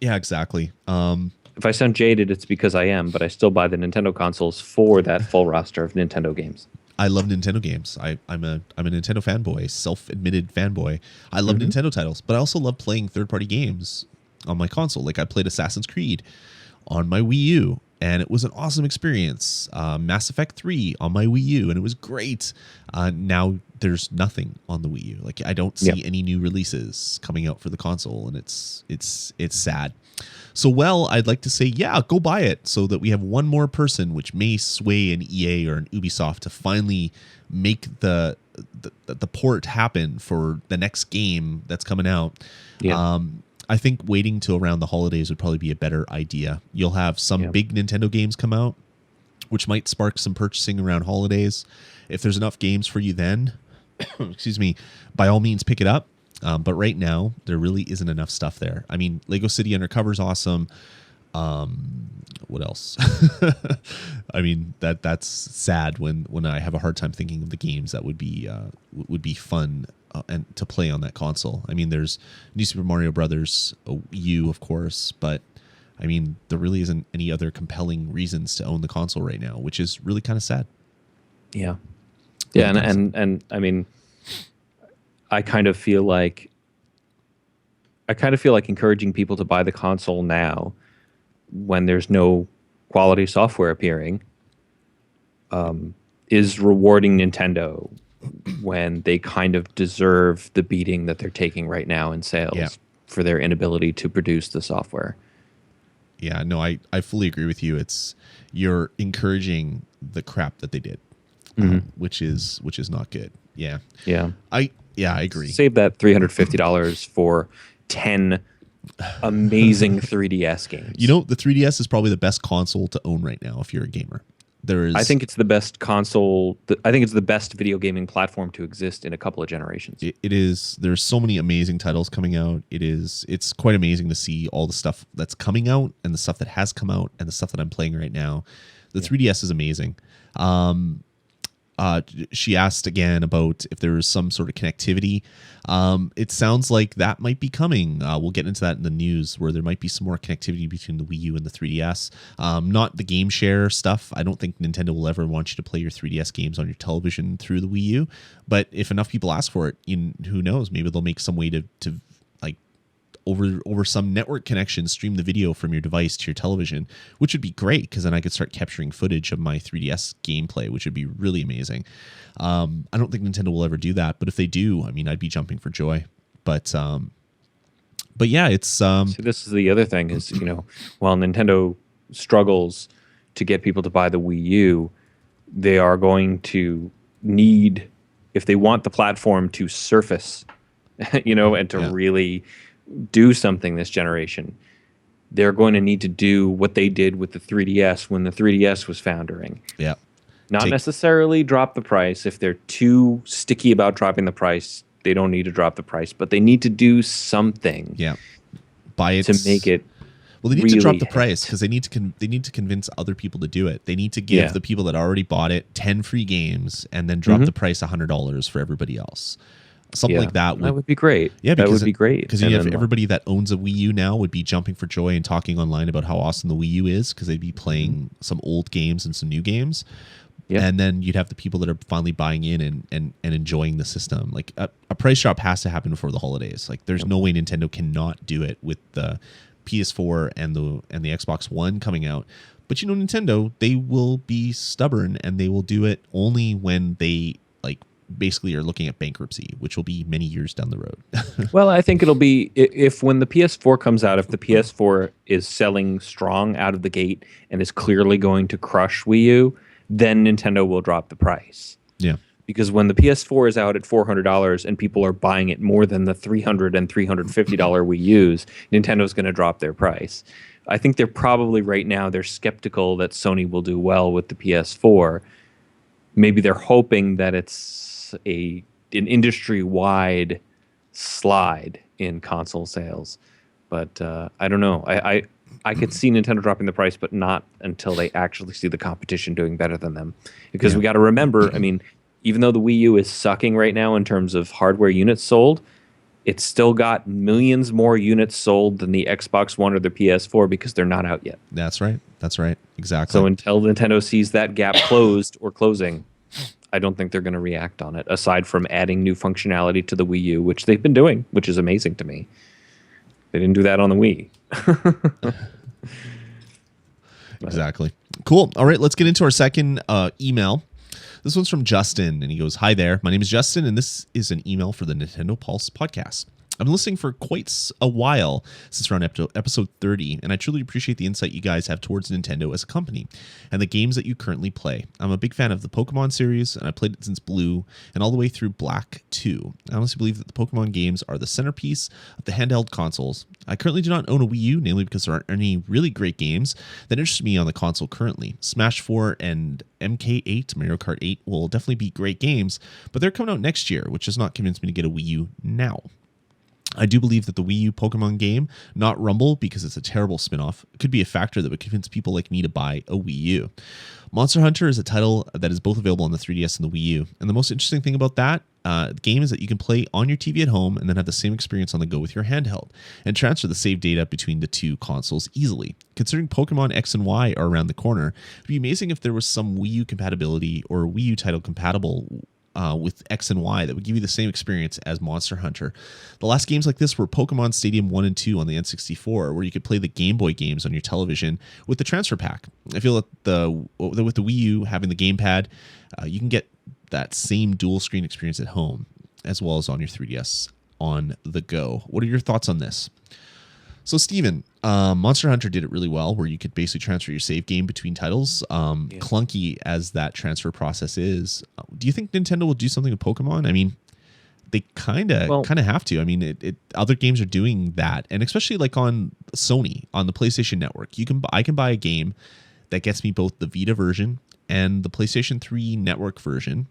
Yeah, exactly. If I sound jaded, it's because I am, but I still buy the Nintendo consoles for that full roster of Nintendo games. I love Nintendo games. I'm a Nintendo fanboy, self-admitted fanboy. I love Nintendo titles, but I also love playing third-party games on my console. Like I played Assassin's Creed on my Wii U, and it was an awesome experience. Mass Effect 3 on my Wii U, and it was great. Now there's nothing on the Wii U. Like I don't see any new releases coming out for the console, and it's sad. So, I'd like to say, go buy it so that we have one more person, which may sway an EA or an Ubisoft to finally make the port happen for the next game that's coming out. Yeah. I think waiting till around the holidays would probably be a better idea. You'll have some big Nintendo games come out, which might spark some purchasing around holidays. If there's enough games for you then, excuse me, by all means pick it up. But right now, there really isn't enough stuff there. I mean, Lego City Undercover is awesome. What else? I mean, that's sad when I have a hard time thinking of the games that would be fun and to play on that console. I mean, there's New Super Mario Brothers, U, of course, but I mean, there really isn't any other compelling reasons to own the console right now, which is really kind of sad. Yeah. Yeah, and I mean, I kind of feel like I kind of feel like encouraging people to buy the console now when there's no quality software appearing is rewarding Nintendo when they kind of deserve the beating that they're taking right now in sales for their inability to produce the software. Yeah, no, I fully agree with you. You're encouraging the crap that they did, which is not good. Yeah. I agree. Save that $350 for 10 amazing 3DS games. You know, the 3DS is probably the best console to own right now if you're a gamer. I think it's the best console. I think it's the best video gaming platform to exist in a couple of generations. It is. There's so many amazing titles coming out. It's quite amazing to see all the stuff that's coming out and the stuff that has come out and the stuff that I'm playing right now. The 3DS is amazing. She asked again about if there was some sort of connectivity. It sounds like that might be coming. We'll get into that in the news, where there might be some more connectivity between the Wii U and the 3DS. Not the game share stuff. I don't think Nintendo will ever want you to play your 3DS games on your television through the Wii U. But if enough people ask for it, who knows? Maybe they'll make some way to like over some network connection, stream the video from your device to your television, which would be great, because then I could start capturing footage of my 3DS gameplay, which would be really amazing. I don't think Nintendo will ever do that, but if they do, I mean, I'd be jumping for joy. But yeah, it's so this is the other thing is, while Nintendo struggles to get people to buy the Wii U, they are going to need, if they want the platform to surface, and to really do something this generation, they're going to need to do what they did with the 3DS when the 3DS was foundering. Yeah. Not necessarily drop the price. If they're too sticky about dropping the price, they don't need to drop the price, but they need to do something. Yeah. To make it. Well, they need to drop the price because they need to convince other people to do it. They need to give the people that already bought it 10 free games and then drop the price $100 for everybody else. Something like that would be great. Yeah, that would be great. Because you have everybody that owns a Wii U now would be jumping for joy and talking online about how awesome the Wii U is, because they'd be playing some old games and some new games. Yep. And then you'd have the people that are finally buying in and enjoying the system. Like a price drop has to happen before the holidays. Like there's no way Nintendo cannot do it with the PS4 and the Xbox One coming out. But Nintendo, they will be stubborn and they will do it only when they basically are looking at bankruptcy, which will be many years down the road. Well, I think it'll be if when the PS4 comes out, if the PS4 is selling strong out of the gate and is clearly going to crush Wii U, then Nintendo will drop the price. Yeah. Because when the PS4 is out at $400 and people are buying it more than the $300 and $350 Wii U's, Nintendo's going to drop their price. I think they're probably right now, they're skeptical that Sony will do well with the PS4. Maybe they're hoping that it's an industry-wide slide in console sales, but I don't know. I could see Nintendo dropping the price, but not until they actually see the competition doing better than them. Because we got to remember, I mean, even though the Wii U is sucking right now in terms of hardware units sold, it's still got millions more units sold than the Xbox One or the PS4 because they're not out yet. That's right. Exactly. So until Nintendo sees that gap closed or closing, I don't think they're going to react on it, aside from adding new functionality to the Wii U, which they've been doing, which is amazing to me. They didn't do that on the Wii. Exactly. Cool. All right, let's get into our second email. This one's from Justin, and he goes, "Hi there. My name is Justin, and this is an email for the Nintendo Pulse podcast. I've been listening for quite a while, since around episode 30, and I truly appreciate the insight you guys have towards Nintendo as a company and the games that you currently play. I'm a big fan of the Pokemon series, and I played it since Blue and all the way through Black 2. I honestly believe that the Pokemon games are the centerpiece of the handheld consoles. I currently do not own a Wii U, namely because there aren't any really great games that interest me on the console currently. Smash 4 and MK8, Mario Kart 8, will definitely be great games, but they're coming out next year, which does not convince me to get a Wii U now. I do believe that the Wii U Pokemon game, not Rumble because it's a terrible spinoff, could be a factor that would convince people like me to buy a Wii U. Monster Hunter is a title that is both available on the 3DS and the Wii U, and the most interesting thing about that game is that you can play on your TV at home and then have the same experience on the go with your handheld, and transfer the save data between the two consoles easily. Considering Pokemon X and Y are around the corner, it would be amazing if there was some Wii U compatibility or a Wii U title compatible with X and Y that would give you the same experience as Monster Hunter. The last games like this were Pokemon Stadium 1 and 2 on the N64, where you could play the Game Boy games on your television with the transfer pack. I feel that with the Wii U having the gamepad, you can get that same dual screen experience at home as well as on your 3DS on the go. What are your thoughts on this? So, Steven, Monster Hunter did it really well, where you could basically transfer your save game between titles. Clunky as that transfer process is, do you think Nintendo will do something with Pokemon? I mean, they kind of have to. I mean, other games are doing that, and especially like on Sony, on the PlayStation Network, I can buy a game that gets me both the Vita version and the PlayStation 3 Network version.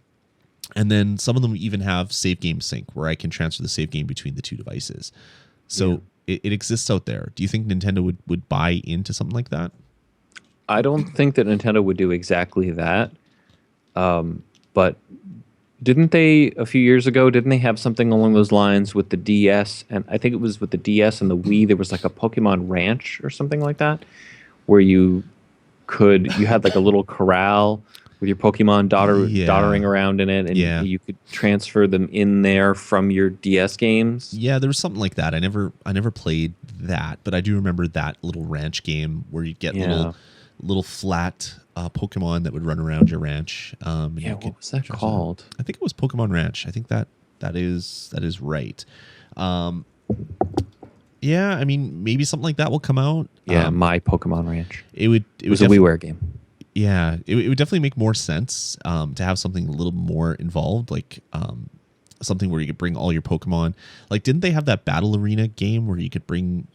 And then some of them even have save game sync, where I can transfer the save game between the two devices. So it exists out there. Do you think Nintendo would buy into something like that? I don't think that Nintendo would do exactly that. But didn't they, a few years ago, didn't they have something along those lines with the DS? And I think it was with the DS and the Wii, there was like a Pokemon Ranch or something like that, where you had like a little corral with your Pokemon doddering around in it, and you could transfer them in there from your DS games. Yeah, there was something like that. I never played that, but I do remember that little ranch game where you'd get little flat Pokemon that would run around your ranch. What was that called? I think it was Pokemon Ranch. I think that is right. Yeah, I mean, maybe something like that will come out. Yeah, My Pokemon Ranch. It was a WiiWare game. Yeah, it would definitely make more sense to have something a little more involved, like something where you could bring all your Pokemon. Like, didn't they have that Battle Arena game where you could bring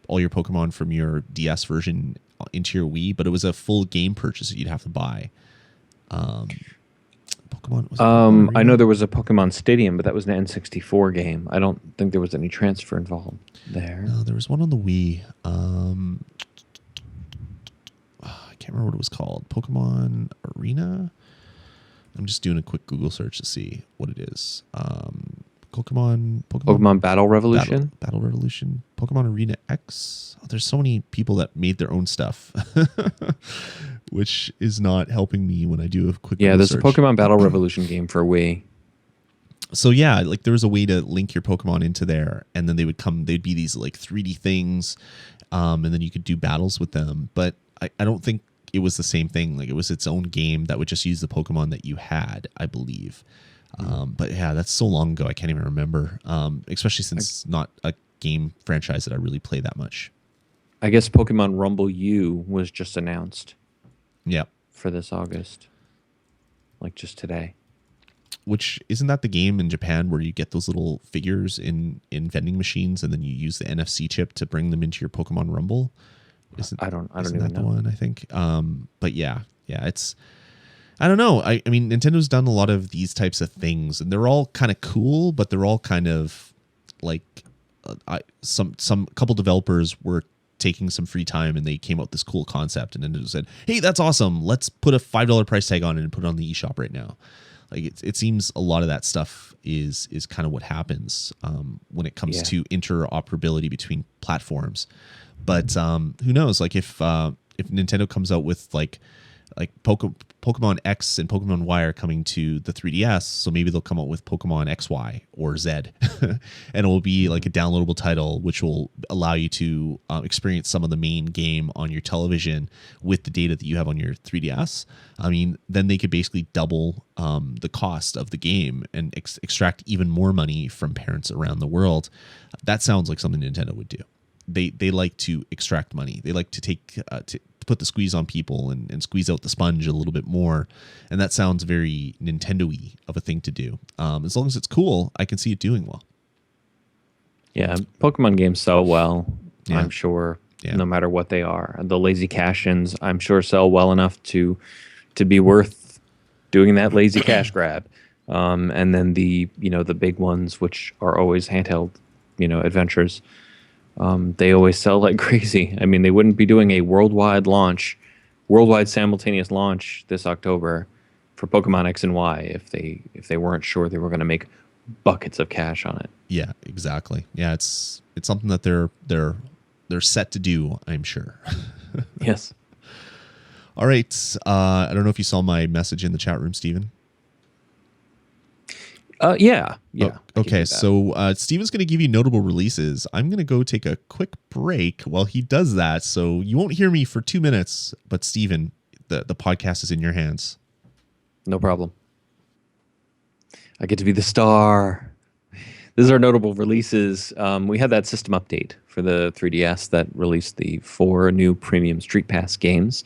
all your Pokemon from your DS version into your Wii, but it was a full game purchase that you'd have to buy. Pokemon I know there was a Pokemon Stadium, but that was an N64 game. I don't think there was any transfer involved there. No, there was one on the Wii. I can't remember what it was called. Pokemon Arena? I'm just doing a quick Google search to see what it is. Pokemon Battle Revolution? Battle Revolution. Pokemon Arena X. Oh, there's so many people that made their own stuff, which is not helping me when I do a quick Google there's search. A Pokemon Battle Revolution game for Wii. So yeah, like there was a way to link your Pokemon into there, and then they'd be these like 3D things, and then you could do battles with them. But I don't think it was the same thing. Like, it was its own game that would just use the Pokemon that you had, I believe. But yeah, that's so long ago, I can't even remember. Especially since it's not a game franchise that I really play that much. I guess Pokemon Rumble U was just announced. Yeah. For this August. Like just today. Which, isn't that the game in Japan where you get those little figures in vending machines and then you use the NFC chip to bring them into your Pokemon Rumble? I don't even that know. The one, I think. But yeah, it's, I don't know. I mean, Nintendo's done a lot of these types of things, and they're all kind of cool, but they're all kind of like some couple developers were taking some free time and they came out with this cool concept, and Nintendo said, "Hey, that's awesome. Let's put a $5 price tag on it and put it on the eShop right now." Like, it seems a lot of that stuff is kind of what happens when it comes to interoperability between platforms. But who knows? Like, if Nintendo comes out with like Pokemon X and Pokemon Y are coming to the 3DS, so maybe they'll come out with Pokemon XY or Z, and it will be like a downloadable title, which will allow you to experience some of the main game on your television with the data that you have on your 3DS. I mean, then they could basically double the cost of the game and extract even more money from parents around the world. That sounds like something Nintendo would do. They like to extract money. They like to take to put the squeeze on people and squeeze out the sponge a little bit more. And that sounds very Nintendo-y of a thing to do. As long as it's cool, I can see it doing well. Yeah, Pokemon games sell well, I'm sure, no matter what they are. The lazy cash-ins, I'm sure, sell well enough to be worth doing that lazy cash grab. And then the big ones, which are always handheld, adventures, they always sell like crazy. I mean, they wouldn't be doing a worldwide simultaneous launch this October for Pokemon X and Y if they weren't sure they were going to make buckets of cash on it. Yeah, exactly. Yeah, it's something that they're set to do, I'm sure. Yes. All right. I don't know if you saw my message in the chat room, Steven. Yeah. Okay, so Steven's going to give you notable releases. I'm going to go take a quick break while he does that. So you won't hear me for 2 minutes, but Steven, the podcast is in your hands. No problem. I get to be the star. These are notable releases. We had that system update for the 3DS that released the 4 new premium StreetPass games.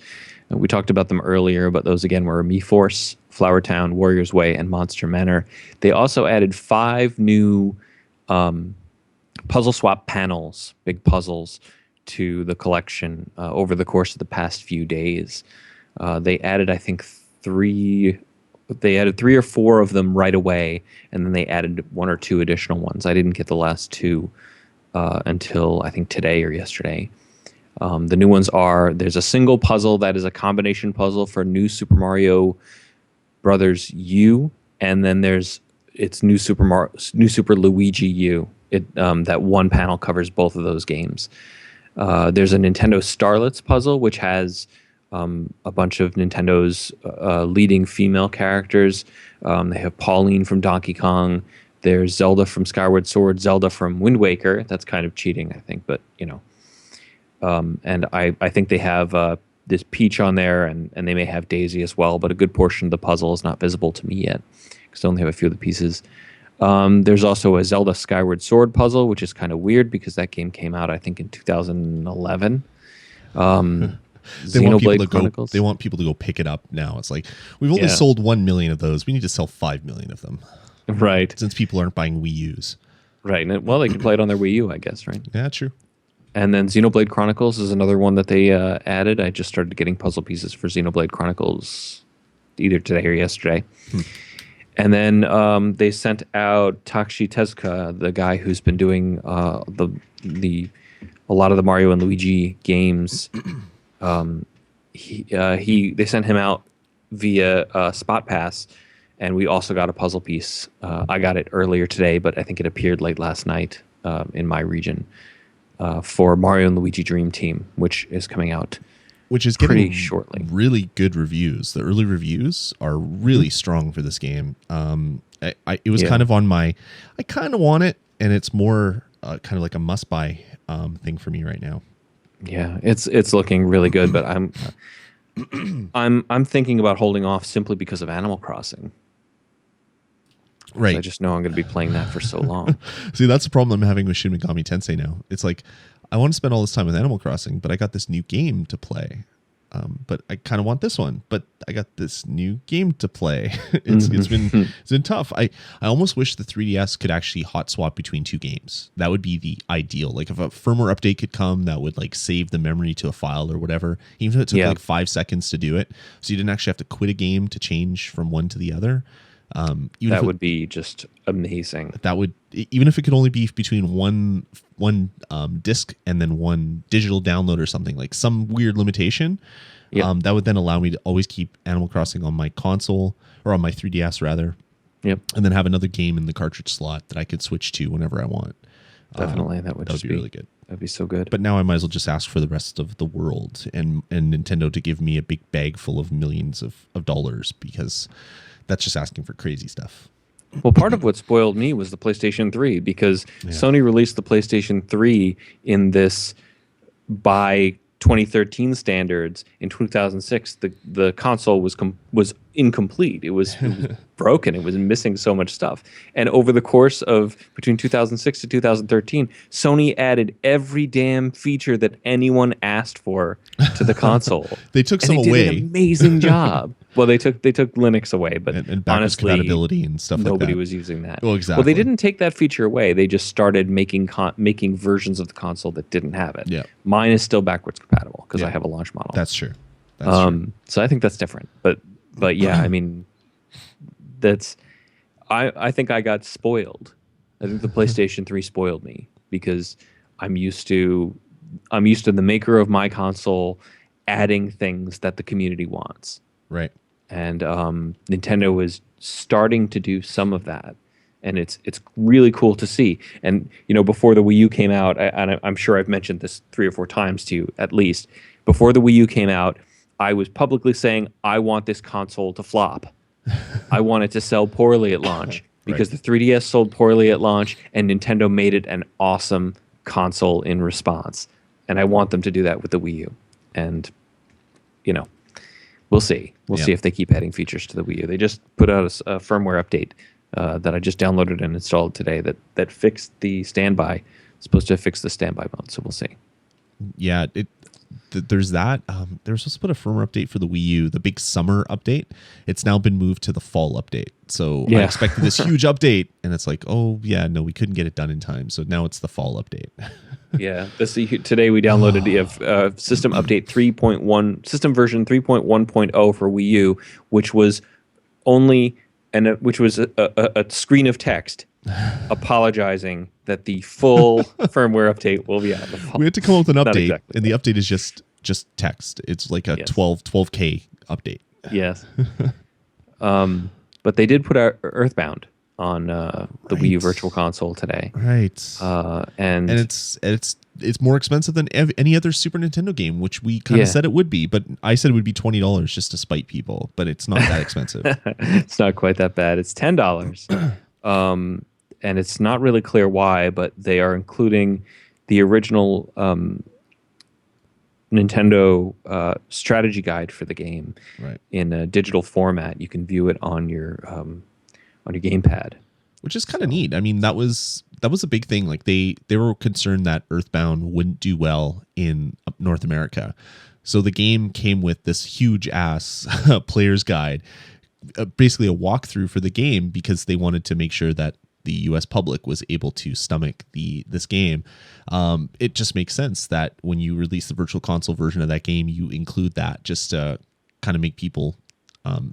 We talked about them earlier, but those again were Miiverse, Flower Town, Warrior's Way, and Monster Manor. They also added 5 new puzzle swap panels, big puzzles, to the collection over the course of the past few days. They added, I think, 3 or 4 of them right away, and then they added 1 or 2 additional ones. I didn't get the last 2 until I think today or yesterday. The new ones are, there's a single puzzle that is a combination puzzle for New Super Mario Brothers U, and then it's New Super Luigi U. That one panel covers both of those games. There's a Nintendo Starlets puzzle, which has a bunch of Nintendo's leading female characters. They have Pauline from Donkey Kong. There's Zelda from Skyward Sword, Zelda from Wind Waker. That's kind of cheating, I think, but you know. And I think they have this Peach on there, and they may have Daisy as well, but a good portion of the puzzle is not visible to me yet because I only have a few of the pieces. There's also a Zelda Skyward Sword puzzle, which is kind of weird because that game came out, I think, in 2011. Xenoblade Chronicles. They want people to go pick it up now. It's like, we've only sold 1 million of those. We need to sell 5 million of them. Right. Since people aren't buying Wii U's. Right. And well, they can play it on their Wii U, I guess, right? Yeah, true. And then Xenoblade Chronicles is another one that they added. I just started getting puzzle pieces for Xenoblade Chronicles either today or yesterday. And then they sent out Takashi Tezuka, the guy who's been doing a lot of the Mario and Luigi games. They sent him out via Spot Pass, and we also got a puzzle piece. I got it earlier today, but I think it appeared late last night in my region. For Mario and Luigi Dream Team, which is coming out, which is pretty getting shortly. Really good reviews. The early reviews are really strong for this game. It was kind of on my, I kind of want it, and it's more kind of like a must buy thing for me right now. Yeah, it's looking really good, but I'm thinking about holding off simply because of Animal Crossing. Right. I just know I'm going to be playing that for so long. See, that's the problem I'm having with Shin Megami Tensei now. It's like, I want to spend all this time with Animal Crossing, but I got this new game to play. But I kind of want this one, but I got this new game to play. It's been tough. I almost wish the 3DS could actually hot swap between 2 games. That would be the ideal. Like if a firmware update could come that would like save the memory to a file or whatever, even if it took like 5 seconds to do it, so you didn't actually have to quit a game to change from one to the other. That would be just amazing. That would, even if it could only be between one disc and then one digital download or something, like some weird limitation. That would then allow me to always keep Animal Crossing on my console, or on my 3DS rather. Yep. And then have another game in the cartridge slot that I could switch to whenever I want. Definitely, that would be really good. That'd be so good. But now I might as well just ask for the rest of the world and Nintendo to give me a big bag full of millions of dollars, because that's just asking for crazy stuff. Well, part of what spoiled me was the PlayStation 3, because Sony released the PlayStation 3 in this, by 2013 standards, in 2006, the console was incomplete. It was broken. It was missing so much stuff. And over the course of between 2006 to 2013, Sony added every damn feature that anyone asked for to the console. They took some away. They did an amazing job. Well, they took Linux away, but and honestly, compatibility and stuff like that. Nobody was using that. Well, exactly. Well, they didn't take that feature away. They just started making versions of the console that didn't have it. Yeah. Mine is still backwards compatible because I have a launch model. That's true. That's true. So I think that's different. But yeah, I mean, I think I got spoiled. I think the PlayStation 3 spoiled me, because I'm used to the maker of my console adding things that the community wants. Right. And Nintendo is starting to do some of that, and it's really cool to see. And before the Wii U came out, and I'm sure I've mentioned this 3 or 4 times to you at least. Before the Wii U came out, I was publicly saying I want this console to flop. I want it to sell poorly at launch, because the 3DS sold poorly at launch, and Nintendo made it an awesome console in response. And I want them to do that with the Wii U. And, we'll see. We'll see if they keep adding features to the Wii U. They just put out a firmware update that I just downloaded and installed today that fixed the standby. It's supposed to fix the standby mode, so we'll see. Yeah, there's that. They were supposed to put a firmware update for the Wii U, the big summer update. It's now been moved to the fall update. So I expected this huge update, and it's like, oh yeah, no, we couldn't get it done in time. So now it's the fall update. Today we downloaded system update 3.1, system version 3.1.0 for Wii U, which was only which was a screen of text apologizing that the full firmware update will be out in the fall. We had to come up with an update, and the update is just text. It's like a 12K update. Yes. But they did put out Earthbound on the Wii U Virtual Console today. Right. And it's more expensive than any other Super Nintendo game, which we kind of said it would be. But I said it would be $20 just to spite people. But it's not that expensive. It's not quite that bad. It's $10. And it's not really clear why, but they are including the original Nintendo strategy guide for the game in a digital format. You can view it on your gamepad, which is kind of neat. I mean, that was a big thing. Like they were concerned that Earthbound wouldn't do well in North America, so the game came with this huge ass player's guide, basically a walkthrough for the game, because they wanted to make sure that the U.S. public was able to stomach this game. It just makes sense that when you release the Virtual Console version of that game, you include that just to kind of make people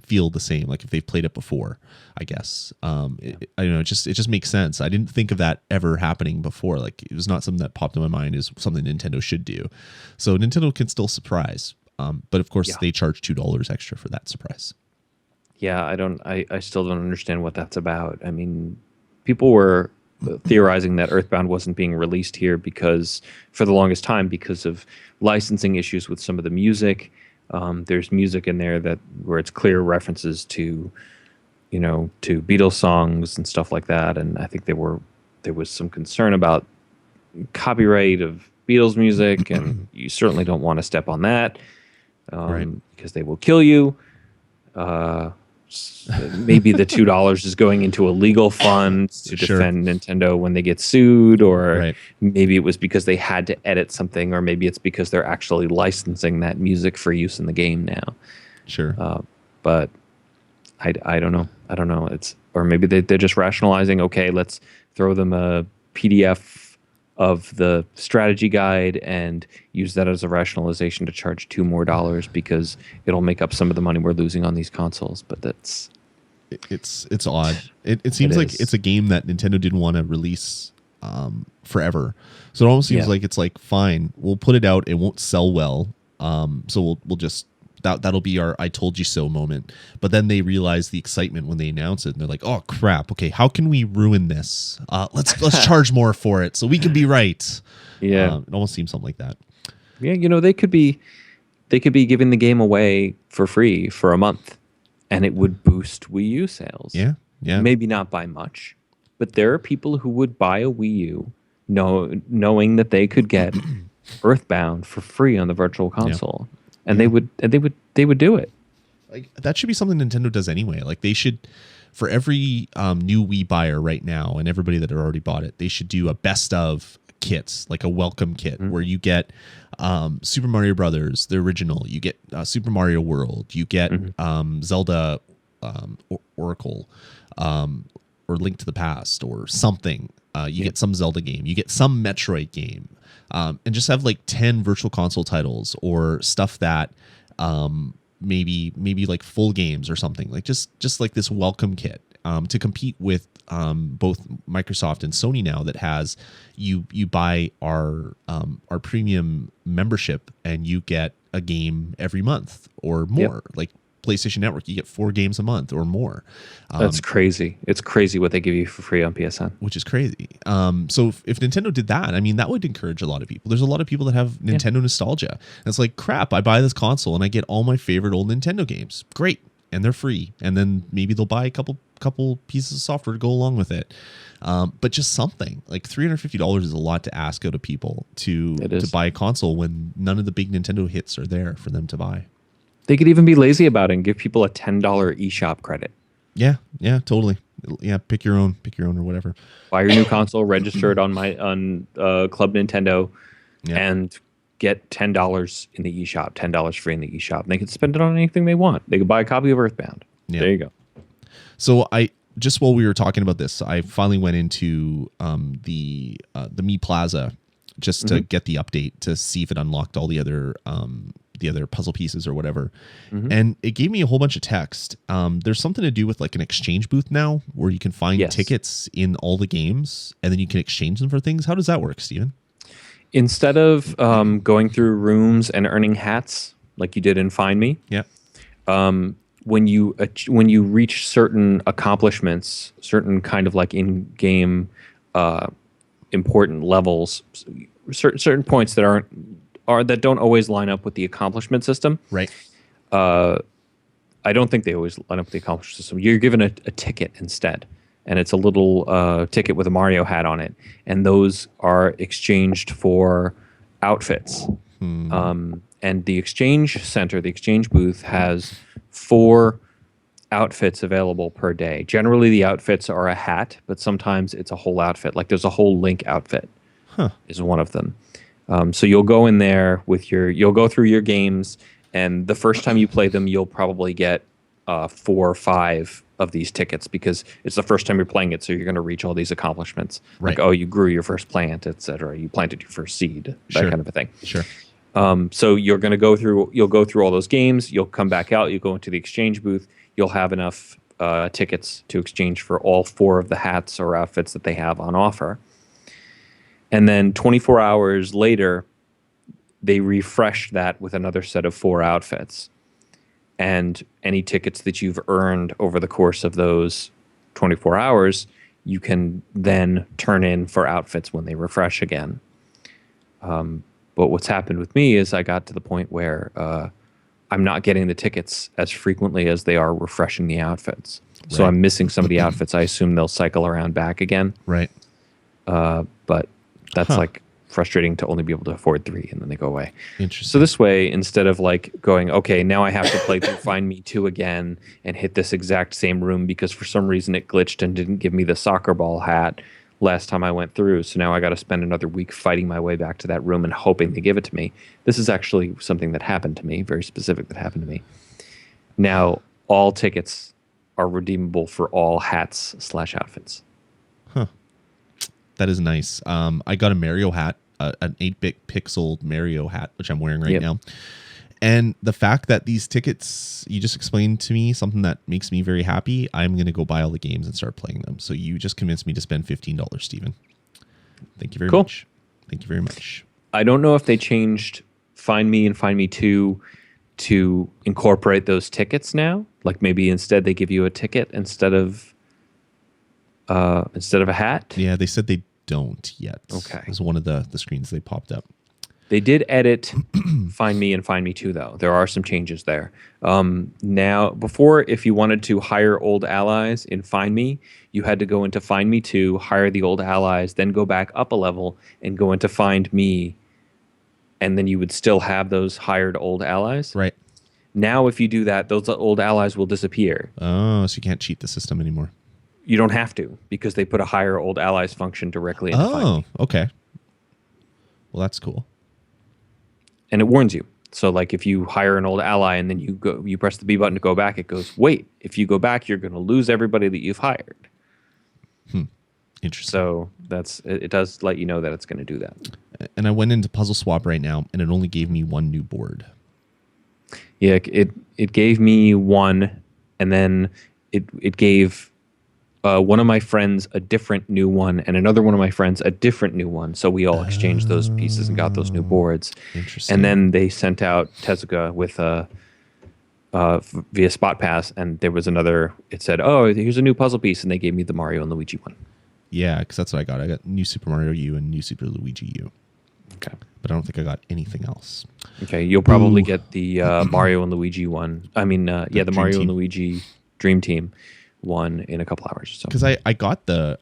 feel the same, like if they've played it before, I guess. I don't know, it just makes sense. I didn't think of that ever happening before. Like, it was not something that popped in my mind as something Nintendo should do. So Nintendo can still surprise, but of course they charge $2 extra for that surprise. Yeah, I still don't understand what that's about. I mean, people were theorizing that Earthbound wasn't being released here because, for the longest time, because of licensing issues with some of the music. There's music in there where it's clear references to Beatles songs and stuff like that, and I think there was some concern about copyright of Beatles music, and you certainly don't want to step on that because they will kill you. Maybe the $2 is going into a legal fund to defend Nintendo when they get sued, or maybe it was because they had to edit something, or maybe it's because they're actually licensing that music for use in the game now. But I don't know. Or maybe they're just rationalizing. Okay, let's throw them a PDF of the strategy guide and use that as a rationalization to charge $2 more because it'll make up some of the money we're losing on these consoles. But it's odd. It seems like it's a game that Nintendo didn't want to release forever. So it almost seems like it's like, fine, we'll put it out. It won't sell well. So we'll just that'll be our I told you so moment. But then they realize the excitement when they announce it, and they're like, oh crap, okay, how can we ruin this? Let's charge more for it so we can be right. It almost seems something like that. They could be giving the game away for free for a month, and it would boost Wii U sales. Maybe not by much, but there are people who would buy a Wii U knowing that they could get Earthbound for free on the Virtual Console. And they would do it. Like, that should be something Nintendo does anyway. Like, they should, for every new Wii buyer right now, and everybody that had already bought it, they should do a best of kits, like a welcome kit, where you get Super Mario Brothers, the original. You get Super Mario World. You get Zelda Oracle, or Link to the Past, or something. You get some Zelda game. You get some Metroid game. And just have like 10 Virtual Console titles, or stuff that maybe like full games or something, like just like this welcome kit to compete with both Microsoft and Sony now, that has you buy our premium membership and you get a game every month or more. Like PlayStation Network, you get 4 games a month or more. That's crazy. It's crazy what they give you for free on PSN. Which is crazy. So if Nintendo did that, I mean, that would encourage a lot of people. There's a lot of people that have Nintendo nostalgia. And it's like, crap, I buy this console and I get all my favorite old Nintendo games. Great. and they're free. And then maybe they'll buy a couple pieces of software to go along with it. But just something like $350 is a lot to ask out of people to buy a console when none of the big Nintendo hits are there for them to buy. They could even be lazy about it and give people a $10 eShop credit. Yeah, totally. Yeah, pick your own or whatever. Buy your new console, register it on Club Nintendo, and get $10 in the eShop, $10 free in the eShop. And they can spend it on anything they want. They could buy a copy of Earthbound. Yeah. There you go. So just while we were talking about this, I finally went into the Mi Plaza just to get the update to see if it unlocked all the other puzzle pieces or whatever. And it gave me a whole bunch of text. There's something to do with like an exchange booth now where you can find tickets in all the games and then you can exchange them for things. How does that work, Steven? Instead of going through rooms and earning hats like you did in Find Me, when you reach certain accomplishments, certain kind of like in-game important levels, certain points that that don't always line up with the accomplishment system. Right. I don't think they always line up with the accomplishment system. You're given a ticket instead. And it's a little ticket with a Mario hat on it. And those are exchanged for outfits. And the exchange center, the exchange booth, has 4 outfits available per day. Generally, the outfits are a hat, but sometimes it's a whole outfit. Like there's a whole Link outfit is one of them. So you'll go in there with you'll go through your games, and the first time you play them, you'll probably get 4 or 5 of these tickets because it's the first time you're playing it, so you're going to reach all these accomplishments. Right. Like, oh, you grew your first plant, etc. You planted your first seed, that kind of a thing. Sure. So you'll go through all those games. You'll come back out. You go into the exchange booth. You'll have enough tickets to exchange for all 4 of the hats or outfits that they have on offer. And then 24 hours later, they refresh that with another set of 4 outfits. And any tickets that you've earned over the course of those 24 hours, you can then turn in for outfits when they refresh again. But what's happened with me is I got to the point where I'm not getting the tickets as frequently as they are refreshing the outfits. Right. So I'm missing some of the outfits. I assume they'll cycle around back again. Right. But that's like frustrating to only be able to afford 3 and then they go away. Interesting. So this way, instead of like going, okay, now I have to play through Find Me 2 again and hit this exact same room because for some reason it glitched and didn't give me the soccer ball hat last time I went through. So now I got to spend another week fighting my way back to that room and hoping they give it to me. This is actually something that happened to me, very specific that happened to me. Now, all tickets are redeemable for all hats/outfits. That is nice. I got a Mario hat, an 8-bit pixel Mario hat, which I'm wearing right now. And the fact that these tickets, you just explained to me something that makes me very happy. I'm going to go buy all the games and start playing them. So you just convinced me to spend $15, Steven. Thank you very much. Thank you very much. I don't know if they changed Find Me and Find Me 2 to incorporate those tickets now. Like maybe instead they give you a ticket instead of a hat. Yeah, they said they don't yet. Okay. It was one of the screens they popped up. They did edit Find Me and Find Me 2, though. There are some changes there. Now, before, if you wanted to hire old allies in Find Me, you had to go into Find Me 2, hire the old allies, then go back up a level and go into Find Me, and then you would still have those hired old allies. Right. Now, if you do that, those old allies will disappear. Oh, so you can't cheat the system anymore. You don't have to, because they put a hire old allies function directly into Find Me. Okay. Well, that's cool. And it warns you. So like if you hire an old ally and then you press the B button to go back, it goes, wait, if you go back, you're going to lose everybody that you've hired. Interesting. So it does let you know that it's going to do that. And I went into Puzzle Swap right now, and it only gave me 1 new board. Yeah, it gave me 1, and then it gave one of my friends a different new one, and another one of my friends a different new one. So we all exchanged those pieces and got those new boards. Interesting. And then they sent out Tezuka with via Spot Pass, and there was another. It said, "Oh, here's a new puzzle piece," and they gave me the Mario and Luigi one. Yeah, because that's what I got. I got New Super Mario U and New Super Luigi U. Okay, but I don't think I got anything else. Okay, you'll probably get the Mario and Luigi one. I mean, the Mario and Luigi Dream Team one in a couple hours or so. Because I got the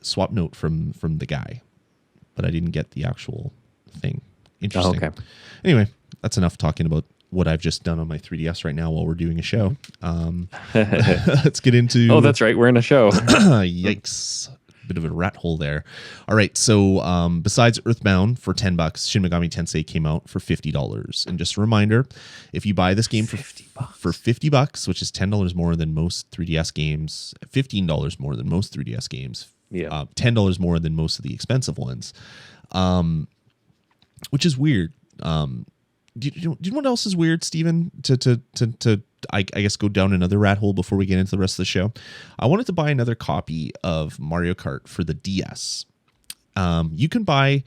swap note from the guy, but I didn't get the actual thing. Interesting. Oh, okay. Anyway, that's enough talking about what I've just done on my 3DS right now while we're doing a show. Let's get into... Oh, that's right. We're in a show. Yikes. Bit of a rat hole there. All right. So besides Earthbound for $10, Shin Megami Tensei came out for $50. And just a reminder, if you buy this game for $50, which is $10 more than most 3DS games, $15 more than most 3DS games, $10 more than most of the expensive ones, which is weird. Do you know what else is weird, Steven? I guess go down another rat hole before we get into the rest of the show. I wanted to buy another copy of Mario Kart for the DS. You can buy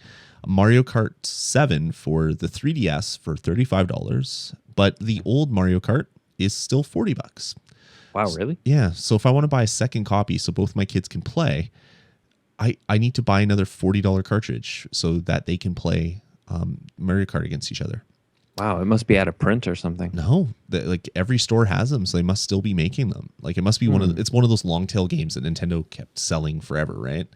Mario Kart 7 for the 3DS for $35, but the old Mario Kart is still $40. Wow, really? Yeah. So if I want to buy a second copy so both my kids can play, I need to buy another $40 cartridge so that they can play Mario Kart against each other. Wow, it must be out of print or something. No, like every store has them, so they must still be making them. Like it must be it's one of those long tail games that Nintendo kept selling forever, right?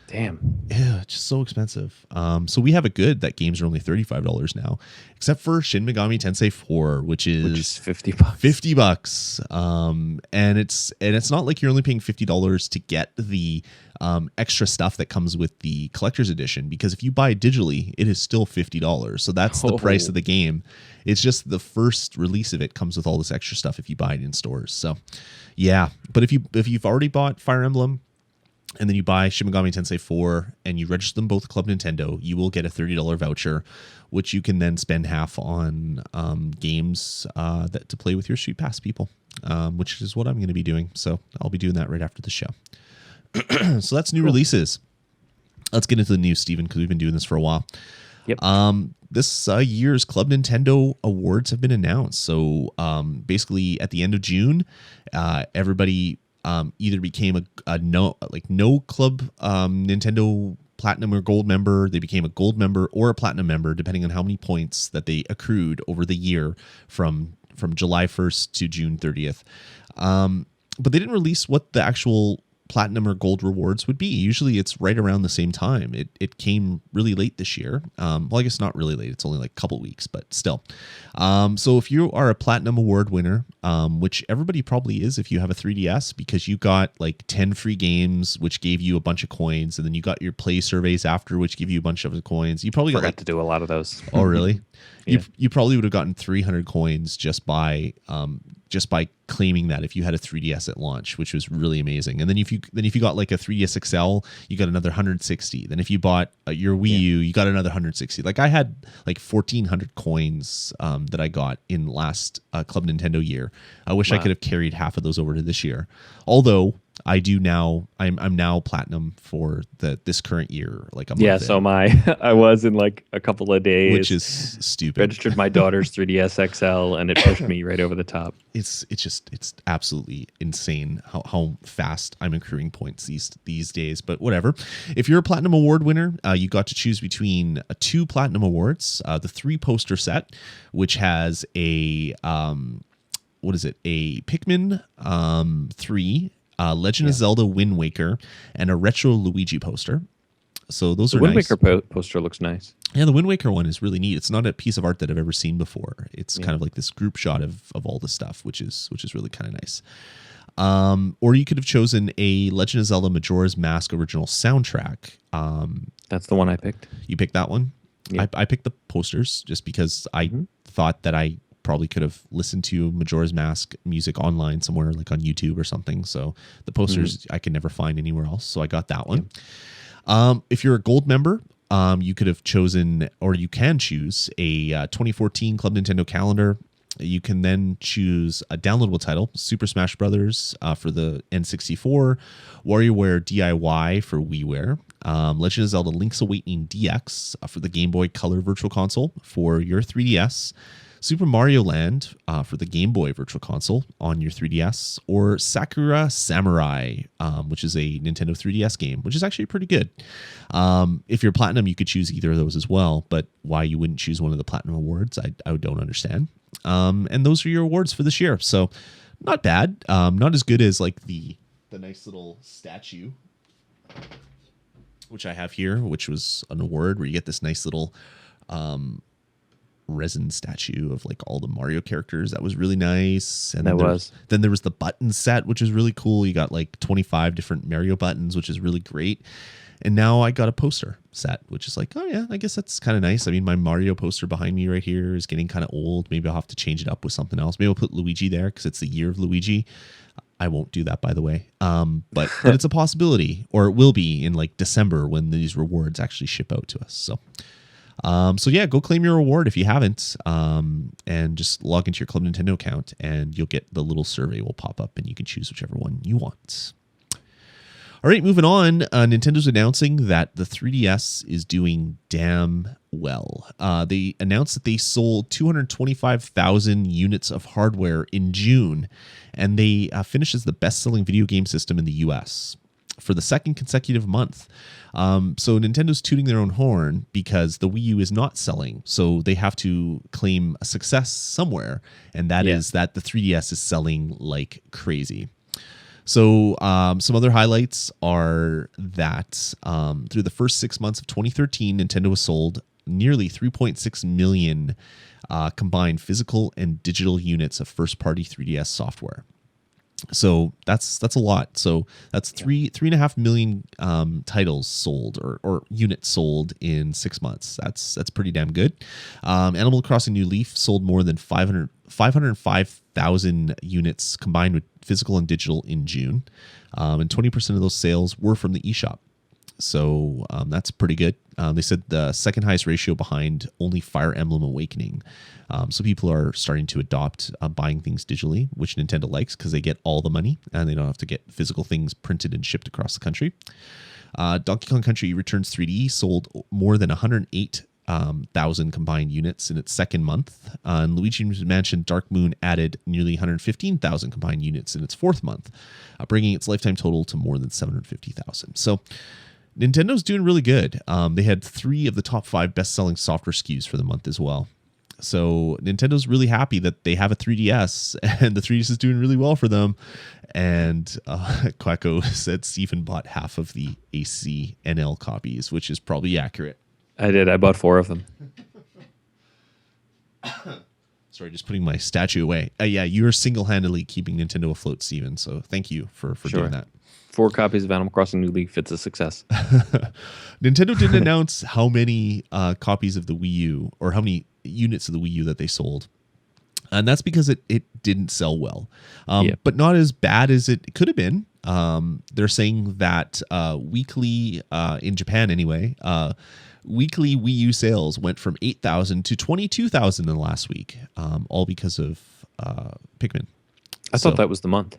Damn. Yeah, just so expensive. So we have it good that games are only $35 now, except for Shin Megami Tensei 4, which is $50. $50. And it's not like you're only paying $50 to get the extra stuff that comes with the collector's edition, because if you buy it digitally, it is still $50. So that's the price of the game. It's just the first release of it comes with all this extra stuff if you buy it in stores. So yeah, but if you've already bought Fire Emblem, and then you buy Shin Megami Tensei 4 and you register them both Club Nintendo, you will get a $30 voucher, which you can then spend half on games to play with your StreetPass people, which is what I'm going to be doing. So I'll be doing that right after the show. So that's new releases. Let's get into the news, Steven, because we've been doing this for a while. Yep. This year's Club Nintendo Awards have been announced. So basically at the end of June, everybody... either became a no Club Nintendo Platinum or Gold member, they became a Gold member or a Platinum member, depending on how many points that they accrued over the year from July 1st to June 30th. But they didn't release what the actual Platinum or Gold rewards would be. Usually it's right around the same time. It came really late this year. Well, I guess not really late. It's only like a couple weeks, but still. So if you are a Platinum Award winner, which everybody probably is if you have a 3DS, because you got like 10 free games, which gave you a bunch of coins, and then you got your play surveys after, which give you a bunch of coins. You probably got to do a lot of those. Oh, really? Yeah. You probably would have gotten 300 coins just by claiming that if you had a 3DS at launch, which was really amazing. And then if you got like a 3DS XL, you got another 160. Then if you bought your WiiU, you got another 160. Like I had like 1,400 coins that I got in last Club Nintendo year. I wish I could have carried half of those over to this year. Although I do now, I'm now Platinum for this current year, like a month. Yeah, so am I. I was in like a couple of days, which is stupid. Registered my daughter's 3DS XL, and it pushed me right over the top. It's absolutely insane how fast I'm accruing points these days. But whatever. If you're a Platinum Award winner, you got to choose between 2 Platinum Awards, the 3 poster set, which has a a Pikmin 3. Legend of Zelda Wind Waker, and a retro Luigi poster. So those are nice. The Wind Waker poster looks nice. Yeah, the Wind Waker one is really neat. It's not a piece of art that I've ever seen before. It's kind of like this group shot of all the stuff, which is really kind of nice. Or you could have chosen a Legend of Zelda Majora's Mask original soundtrack. That's the one I picked. You picked that one? Yeah. I picked the posters just because I thought that I probably could have listened to Majora's Mask music online somewhere, like on YouTube or something. So the posters I can never find anywhere else. So I got that one. If you're a Gold member, you could have chosen, or you can choose a 2014 Club Nintendo calendar. You can then choose a downloadable title, Super Smash Brothers for the N64, WarioWare DIY for WiiWare, Legend of Zelda Link's Awakening DX for the Game Boy Color Virtual Console for your 3DS, Super Mario Land for the Game Boy Virtual Console on your 3DS, or Sakura Samurai, which is a Nintendo 3DS game, which is actually pretty good. If you're Platinum, you could choose either of those as well, but why you wouldn't choose one of the Platinum Awards, I don't understand. And those are your awards for this year. So not bad. Not as good as like the nice little statue, which I have here, which was an award where you get this nice little resin statue of like all the Mario characters. That was really nice. And then there was the button set, which is really cool. You got like 25 different Mario buttons, which is really great. And now I got a poster set, which is like, oh yeah, I guess that's kind of nice. I mean, my Mario poster behind me right here is getting kind of old. Maybe I'll have to change it up with something else. Maybe I'll put Luigi there because it's the year of Luigi. I won't do that, by the way. But it's a possibility, or it will be in like December when these rewards actually ship out to us. So yeah, go claim your reward if you haven't, and just log into your Club Nintendo account, and you'll get the little survey will pop up, and you can choose whichever one you want. All right, moving on. Nintendo's announcing that the 3DS is doing damn well. They announced that they sold 225,000 units of hardware in June, and they finished as the best-selling video game system in the U.S. for the second consecutive month. So Nintendo's tooting their own horn because the Wii U is not selling, so they have to claim a success somewhere, and that is that the 3DS is selling like crazy. So some other highlights are that through the first 6 months of 2013, Nintendo has sold nearly 3.6 million combined physical and digital units of first-party 3DS software. So that's a lot. So that's 3.5 million titles sold or units sold in 6 months. That's pretty damn good. Animal Crossing New Leaf sold more than 505,000 units combined with physical and digital in June, and 20% of those sales were from the eShop. So that's pretty good. They said the second highest ratio behind only Fire Emblem Awakening. So people are starting to adopt buying things digitally, which Nintendo likes because they get all the money and they don't have to get physical things printed and shipped across the country. Donkey Kong Country Returns 3D sold more than 108,000 combined units in its second month. And Luigi's Mansion Dark Moon added nearly 115,000 combined units in its fourth month, bringing its lifetime total to more than 750,000. So Nintendo's doing really good. They had 3 of the top 5 best-selling software SKUs for the month as well. So Nintendo's really happy that they have a 3DS, and the 3DS is doing really well for them. And Quacko said Stephen bought half of the ACNL copies, which is probably accurate. I did. I bought 4 of them. Sorry, just putting my statue away. Yeah, you're single-handedly keeping Nintendo afloat, Stephen. So thank you for doing that. 4 copies of Animal Crossing New Leaf. It's a success. Nintendo didn't announce how many copies of the Wii U or how many units of the Wii U that they sold. And that's because it didn't sell well. But not as bad as it could have been. They're saying that weekly, in Japan anyway, weekly Wii U sales went from 8,000 to 22,000 in the last week, all because of Pikmin. I thought that was the month.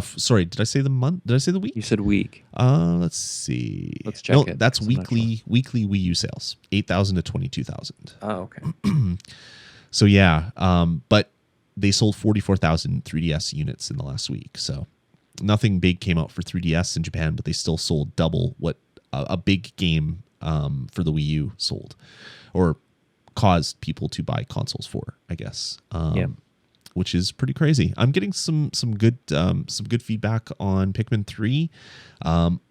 Sorry, did I say the month? Did I say the week? You said week. Let's see. Let's check it. That's weekly Wii U sales, 8,000 to 22,000. Oh, okay. So yeah, but they sold 44,000 3DS units in the last week. So nothing big came out for 3DS in Japan, but they still sold double what a big game for the Wii U sold, or caused people to buy consoles for, I guess. Which is pretty crazy. I'm getting some good feedback on Pikmin 3.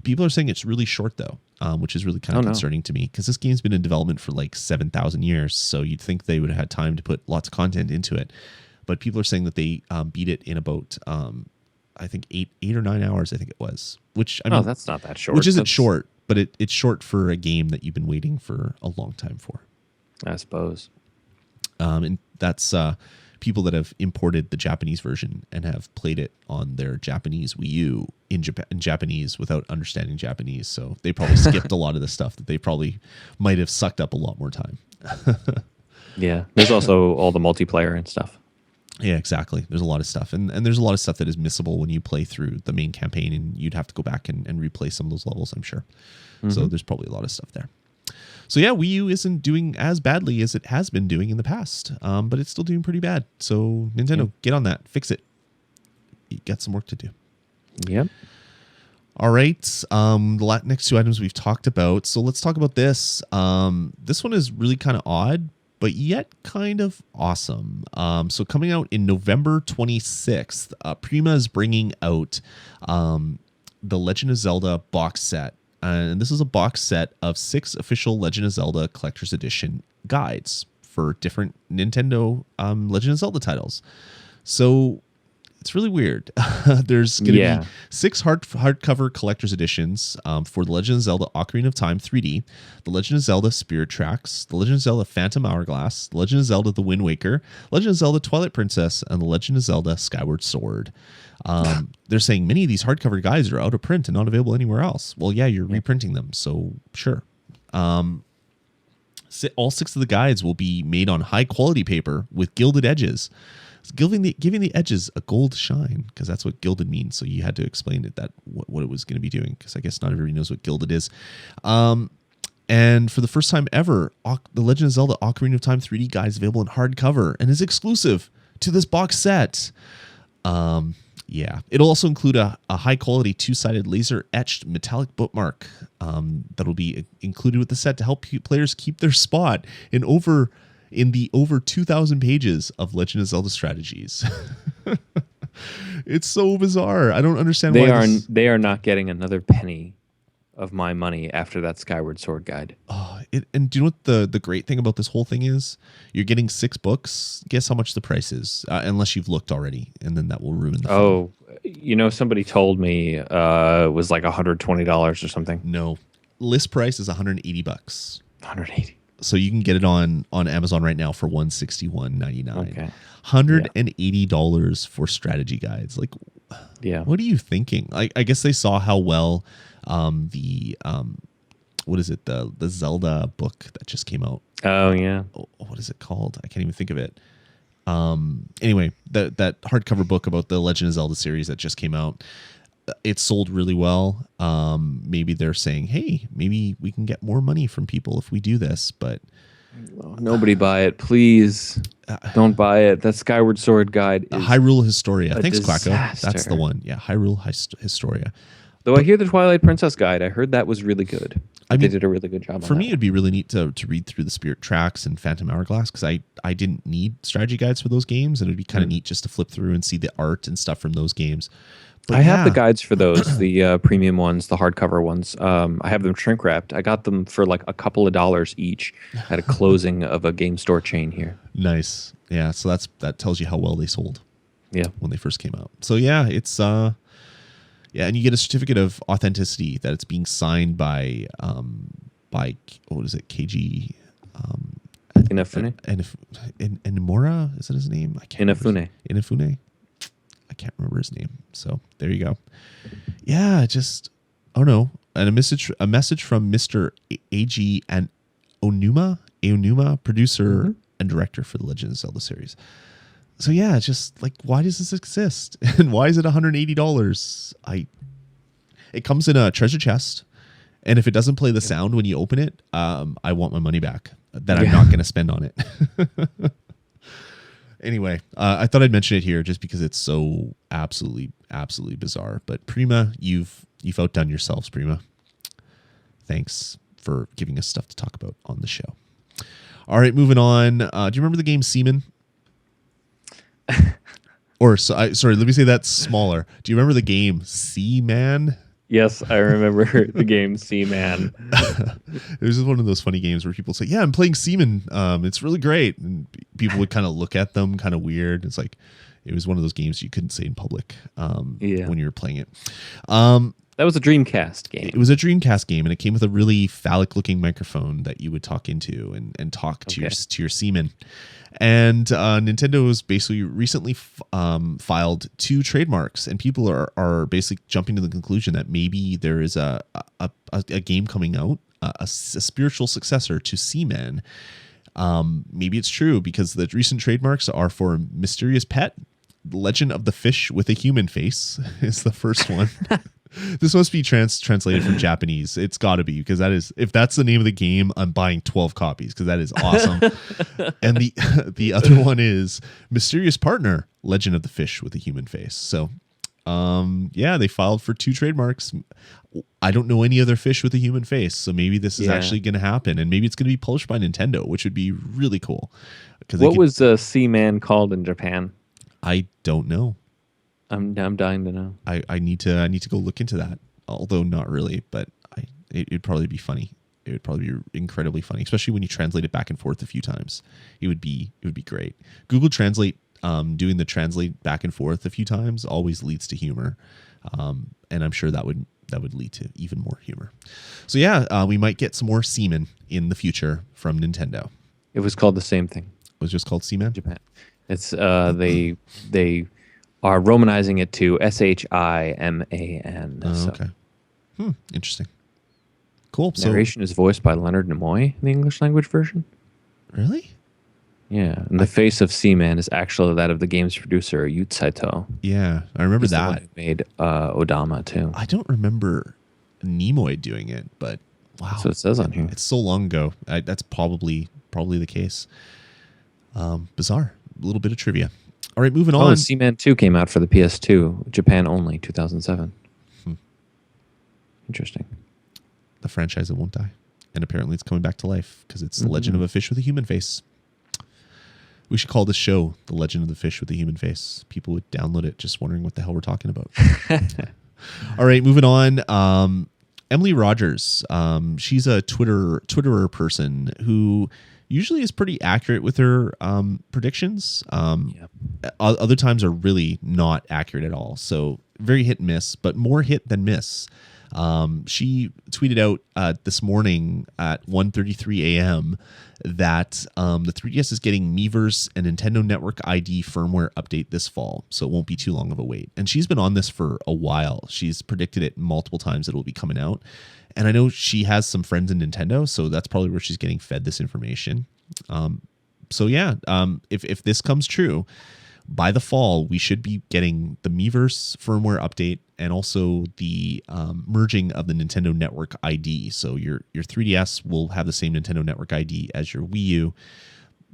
People are saying it's really short though, which is really kind of concerning to me because this game's been in development for like 7,000 years. So you'd think they would have had time to put lots of content into it, but people are saying that they beat it in about I think eight or 9 hours. I think it was. Which I mean, that's not that short. Which isn't short, but it's short for a game that you've been waiting for a long time for. I suppose. And that's people that have imported the Japanese version and have played it on their Japanese Wii U in Japanese without understanding Japanese. So they probably skipped a lot of the stuff that they probably might have sucked up a lot more time. Yeah. There's also all the multiplayer and stuff. Yeah, exactly. There's a lot of stuff. And there's a lot of stuff that is missable when you play through the main campaign, and you'd have to go back and replay some of those levels, I'm sure. Mm-hmm. So there's probably a lot of stuff there. So yeah, Wii U isn't doing as badly as it has been doing in the past, but it's still doing pretty bad. So Nintendo, get on that, fix it. You got some work to do. Yep. All right. The next two items we've talked about. So let's talk about this. This one is really kind of odd, but yet kind of awesome. So coming out in November 26th, Prima is bringing out the Legend of Zelda box set. And this is a box set of 6 official Legend of Zelda Collector's Edition guides for different Nintendo Legend of Zelda titles. So it's really weird. There's going to be 6 hardcover collector's editions for The Legend of Zelda Ocarina of Time 3D, The Legend of Zelda Spirit Tracks, The Legend of Zelda Phantom Hourglass, The Legend of Zelda The Wind Waker, Legend of Zelda Twilight Princess, and The Legend of Zelda Skyward Sword. They're saying many of these hardcover guides are out of print and not available anywhere else. Well, yeah, you're reprinting them, so sure. All 6 of the guides will be made on high-quality paper with gilded edges, giving the edges a gold shine, because that's what gilded means. So you had to explain it, that what it was going to be doing, because I guess not everybody knows what gilded is. And for the first time ever, the Legend of Zelda Ocarina of Time 3D guide is available in hardcover and is exclusive to this box set. Yeah, it'll also include a high-quality 2-sided laser-etched metallic bookmark that'll be included with the set to help players keep their spot in the over 2,000 pages of Legend of Zelda strategies. It's so bizarre. I don't understand why they are not getting another penny of my money after that Skyward Sword guide. And do you know what the great thing about this whole thing is? You're getting 6 books. Guess how much the price is, unless you've looked already, and then that will ruin the film. Somebody told me it was like $120 or something. No, list price is $180. 180. So you can get it on Amazon right now for $161.99. Okay. $180 for strategy guides. Like, what are you thinking? I guess they saw how well what is it? The Zelda book that just came out. Oh yeah. What is it called? I can't even think of it. Anyway, that hardcover book about the Legend of Zelda series that just came out, it sold really well. Maybe they're saying, hey, maybe we can get more money from people if we do this, but nobody buy it, please. Don't buy it. That Skyward Sword guide is Hyrule Historia. Thanks, disaster. Quacko. That's the one. Yeah, Hyrule Historia. Though I hear the Twilight Princess guide, I heard that was really good. They did a really good job on For me, it'd be really neat to read through the Spirit Tracks and Phantom Hourglass, because I didn't need strategy guides for those games, and it'd be kind of neat just to flip through and see the art and stuff from those games. But I have the guides for those, the premium ones, the hardcover ones. I have them shrink wrapped. I got them for like a couple of dollars each at a closing of a game store chain here. Nice. Yeah, so that tells you how well they sold. Yeah, when they first came out. So yeah, it's and you get a certificate of authenticity that it's being signed by what is it, KG Inafune? Nomura, is that his name? I can't Inafune. I can't remember his name. So there you go. Yeah, just and a message from Mr. A.G. and Aonuma, producer and director for the Legend of Zelda series. So yeah, just like, why does this exist? And why is it $180? It comes in a treasure chest, and if it doesn't play the sound when you open it, I want my money back that I'm not going to spend on it. Anyway, I thought I'd mention it here just because it's so absolutely bizarre. But Prima, you've outdone yourselves, Prima. Thanks for giving us stuff to talk about on the show. All right, moving on. Do you remember the game Seaman? Sorry, let me say that smaller. Do you remember the game Seaman? Yes, I remember the game Seaman. It was just one of those funny games where people say, yeah, I'm playing Seaman. It's really great. And people would kind of look at them kind of weird. It's like, it was one of those games you couldn't say in public when you were playing it. That was a Dreamcast game. It was a Dreamcast game, and it came with a really phallic-looking microphone that you would talk into and talk to your Seaman. And Nintendo has basically recently filed 2 trademarks, and people are basically jumping to the conclusion that maybe there is a game coming out, a spiritual successor to Seaman. Maybe it's true, because the recent trademarks are for Mysterious Pet, Legend of the Fish with a Human Face is the first one. This must be translated from Japanese. It's got to be, because if that's the name of the game, I'm buying 12 copies because that is awesome. And the other one is Mysterious Partner, Legend of the Fish with a Human Face. So, they filed for 2 trademarks. I don't know any other fish with a human face, so maybe this is actually going to happen, and maybe it's going to be published by Nintendo, which would be really cool. What was Seaman called in Japan? I don't know. I'm dying to know. I need to go look into that. Although not really, but it'd probably be funny. It would probably be incredibly funny, especially when you translate it back and forth a few times. It would be great. Google Translate, doing the translate back and forth a few times always leads to humor, and I'm sure that would lead to even more humor. So we might get some more Seaman in the future from Nintendo. It was called the same thing. It was just called Seaman? Japan. It's they are romanizing it to Shiman. Okay. Interesting. Cool. Narration is voiced by Leonard Nimoy in the English language version. Really? Yeah, and the face of Seaman is actually that of the game's producer, Yu Saito. Yeah, I remember that. The one who made Odama, too. I don't remember Nimoy doing it, but wow. That's what it says on here. It's so long ago. That's probably the case. Bizarre. A little bit of trivia. All right, moving on. Seaman 2 came out for the PS2, Japan only, 2007. Interesting. The franchise that won't die. And apparently it's coming back to life because it's the Legend of a Fish with a Human Face. We should call this show The Legend of the Fish with a Human Face. People would download it just wondering what the hell we're talking about. All right, moving on. Emily Rogers. She's a Twitterer person who usually is pretty accurate with her predictions. Other times are really not accurate at all. So very hit and miss, but more hit than miss. She tweeted out this morning at 1:33 a.m. that the 3DS is getting Miiverse and Nintendo Network ID firmware update this fall, so it won't be too long of a wait. And she's been on this for a while. She's predicted it multiple times that it will be coming out. And I know she has some friends in Nintendo, so that's probably where she's getting fed this information. If this comes true, by the fall, we should be getting the Miiverse firmware update and also the merging of the Nintendo Network ID. So your 3DS will have the same Nintendo Network ID as your Wii U.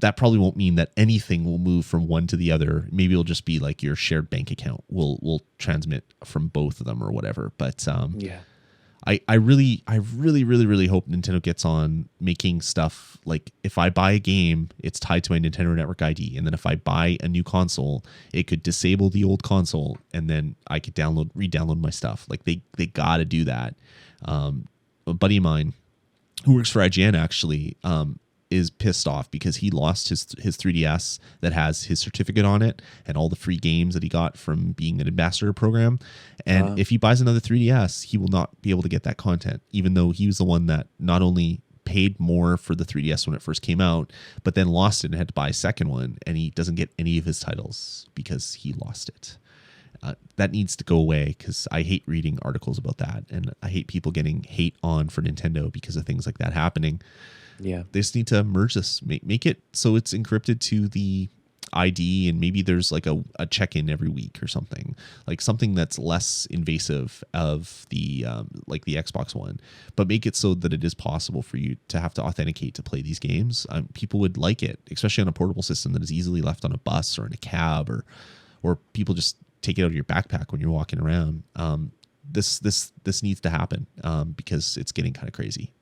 That probably won't mean that anything will move from one to the other. Maybe it'll just be like your shared bank account will transmit from both of them or whatever. But I really hope Nintendo gets on making stuff like if I buy a game, it's tied to my Nintendo Network ID. And then if I buy a new console, it could disable the old console and then I could re-download my stuff. Like they got to do that. A buddy of mine who works for IGN actually is pissed off because he lost his 3DS that has his certificate on it and all the free games that he got from being an ambassador program. And if he buys another 3DS, he will not be able to get that content, even though he was the one that not only paid more for the 3DS when it first came out, but then lost it and had to buy a second one. And he doesn't get any of his titles because he lost it. That needs to go away because I hate reading articles about that. And I hate people getting hate on for Nintendo because of things like that happening. Yeah, they just need to merge this, make it so it's encrypted to the ID, and maybe there's like a check-in every week or something, like something that's less invasive of the like the Xbox One, but make it so that it is possible for you to have to authenticate to play these games. People would like it, especially on a portable system that is easily left on a bus or in a cab, or people just take it out of your backpack when you're walking around. This needs to happen because it's getting kind of crazy.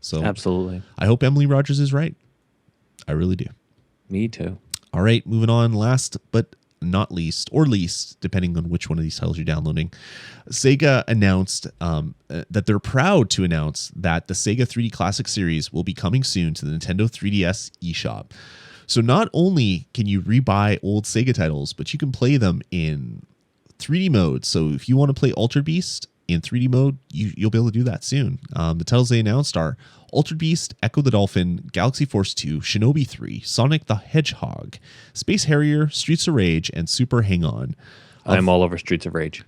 So absolutely, I hope Emily Rogers is right. I really do. Me too. All right, moving on. Last but not least, or least, depending on which one of these titles you're downloading, SEGA announced that they're proud to announce that the SEGA 3D Classic Series will be coming soon to the Nintendo 3DS eShop. So not only can you rebuy old SEGA titles, but you can play them in 3D mode. So if you want to play Altered Beast in 3D mode, you'll be able to do that soon. The titles they announced are Altered Beast, Echo the Dolphin, Galaxy Force 2, Shinobi 3, Sonic the Hedgehog, Space Harrier, Streets of Rage, and Super Hang-On. I'm all over Streets of Rage.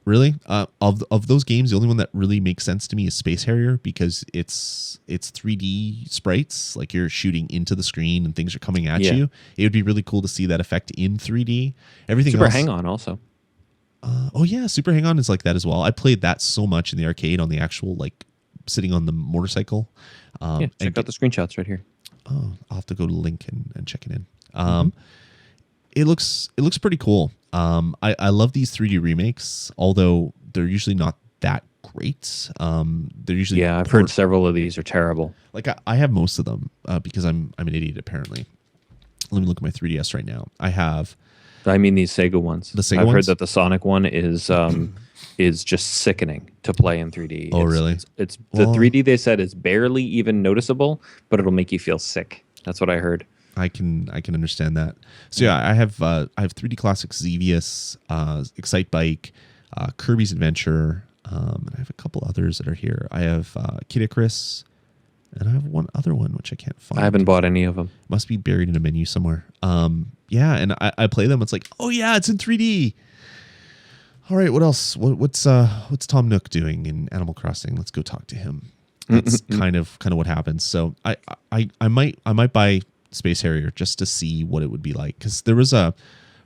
Really? Of those games, the only one that really makes sense to me is Space Harrier because it's 3D sprites, like you're shooting into the screen and things are coming at you. It would be really cool to see that effect in 3D. Everything Super else, Hang-On also. Oh yeah, Super Hang On is like that as well. I played that so much in the arcade on the actual like sitting on the motorcycle. Check out the screenshots right here. Oh, I'll have to go to the link and check it in. It looks pretty cool. I love these 3D remakes, although they're usually not that great. They're usually I've heard several of these are terrible. Like I have most of them because I'm an idiot apparently. Let me look at my 3DS right now. I mean these Sega ones. I've heard that the Sonic one is just sickening to play in 3D. Oh, really? It's the 3D they said is barely even noticeable, but it'll make you feel sick. That's what I heard. I can understand that. So yeah, I have 3D Classics Xevious, Excite Bike, Kirby's Adventure, and I have a couple others that are here. I have Kid Icarus, and I have one other one which I can't find. I haven't bought any of them. Must be buried in a menu somewhere. Yeah, and I play them. It's like, oh yeah, it's in 3D. All right, what else? What's Tom Nook doing in Animal Crossing? Let's go talk to him. That's kind of what happens. So I might buy Space Harrier just to see what it would be like, because there was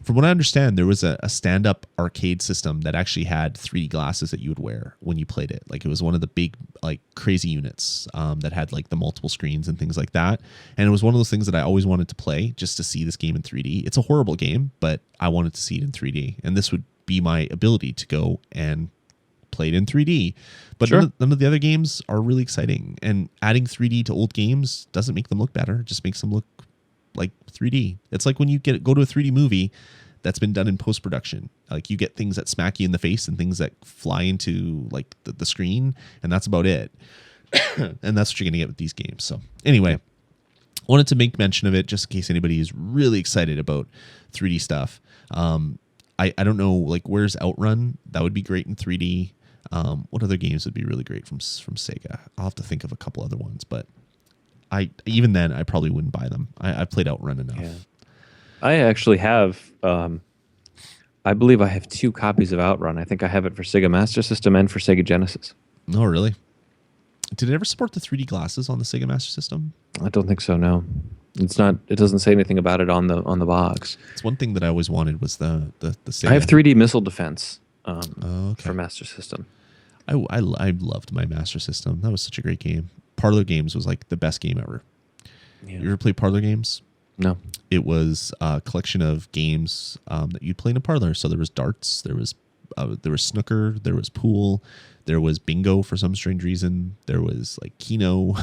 from what I understand, there was a stand-up arcade system that actually had 3D glasses that you would wear when you played it. Like it was one of the big like crazy units that had like the multiple screens and things like that. And it was one of those things that I always wanted to play just to see this game in 3D. It's a horrible game, but I wanted to see it in 3D, and this would be my ability to go and play it in 3D. But sure. none of the other games are really exciting, and adding 3D to old games doesn't make them look better. It just makes them look like 3D. It's like when you go to a 3D movie that's been done in post-production. Like you get things that smack you in the face and things that fly into like the screen, and that's about it. And that's what you're going to get with these games. So anyway, wanted to make mention of it just in case anybody is really excited about 3D stuff. I don't know, like where's Outrun? That would be great in 3D. What other games would be really great from Sega? I'll have to think of a couple other ones, but even then I probably wouldn't buy them. I've played Outrun enough. Yeah. I actually have, I believe I have 2 copies of Outrun. I think I have it for Sega Master System and for Sega Genesis. Oh, really? Did it ever support the 3D glasses on the Sega Master System? I don't think so, no. It's not. It doesn't say anything about it on the box. It's one thing that I always wanted was the Sega. I have 3D Missile Defense okay. for Master System. I loved my Master System. That was such a great game. Parlor Games was like the best game ever. Yeah. You ever play Parlor Games? No. It was a collection of games that you'd play in a parlor. So there was darts, there was snooker, there was pool, there was bingo for some strange reason, there was like Keno.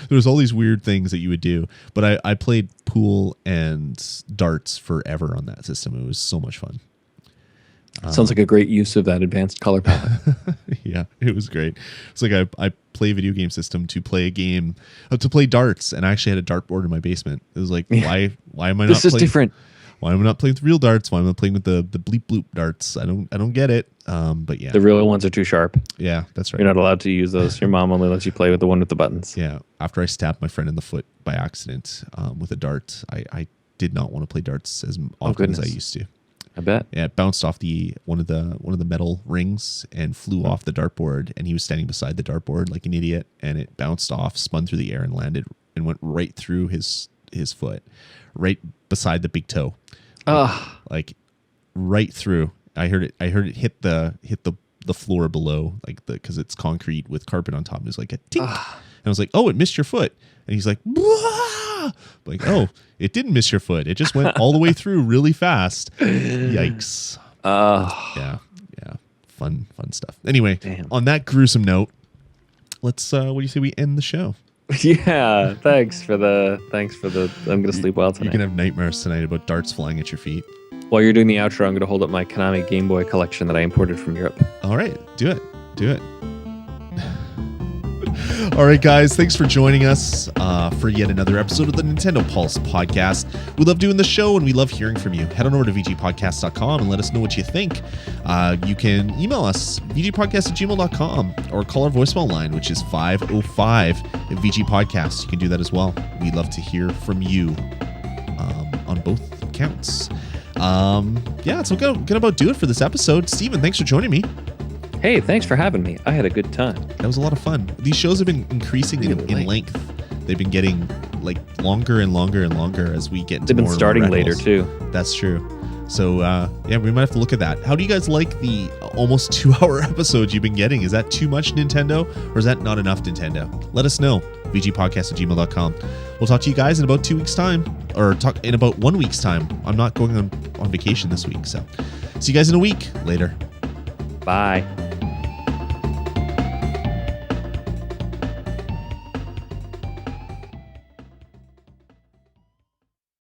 There was all these weird things that you would do. But I played pool and darts forever on that system. It was so much fun. Sounds like a great use of that advanced color palette. Yeah, it was great. It's like I play a video game system to play a game, to play darts, and I actually had a dartboard in my basement. It was like, why am I not? This is different. Why am I not playing with real darts? Why am I playing with the bleep bloop darts? I don't get it. But yeah, the real ones are too sharp. Yeah, that's right. You're not allowed to use those. Your mom only lets you play with the one with the buttons. Yeah. After I stabbed my friend in the foot by accident with a dart, I did not want to play darts as often as I used to. I bet. Yeah, it bounced off one of the metal rings and flew off the dartboard, and he was standing beside the dartboard like an idiot, and it bounced off, spun through the air, and landed and went right through his foot, right beside the big toe. Like right through. I heard it hit the floor below, like because it's concrete with carpet on top. It was like a tink. And I was like, "Oh, it missed your foot." And he's like, "Wah!" Like, "Oh, it didn't miss your foot. It just went all the way through really fast." Yikes. Yeah. Fun stuff. Anyway, on that gruesome note, let's what do you say we end the show? Yeah, thanks for the I'm gonna sleep well tonight. You can have nightmares tonight about darts flying at your feet. While you're doing the outro, I'm gonna hold up my Konami Game Boy collection that I imported from Europe. All right, do it. All right, guys, thanks for joining us for yet another episode of the Nintendo Pulse podcast. We love doing the show, and we love hearing from you. Head on over to vgpodcast.com and let us know what you think. You can email us, vgpodcast@gmail.com, or call our voicemail line, which is 505-VG-Podcast. You can do that as well. We'd love to hear from you on both accounts. Yeah, so we're gonna about do it for this episode. Steven, thanks for joining me. Hey, thanks for having me. I had a good time. That was a lot of fun. These shows have been increasing in length. They've been getting like longer and longer and longer as we get into more. They've been starting later too. That's true. So yeah, we might have to look at that. How do you guys like the almost 2-hour episodes you've been getting? Is that too much Nintendo, or is that not enough Nintendo? Let us know. vgpodcast@gmail.com. We'll talk to you guys in about 2 weeks' time, or talk in about 1 week's time. I'm not going on vacation this week, so see you guys in a week. Later. Bye.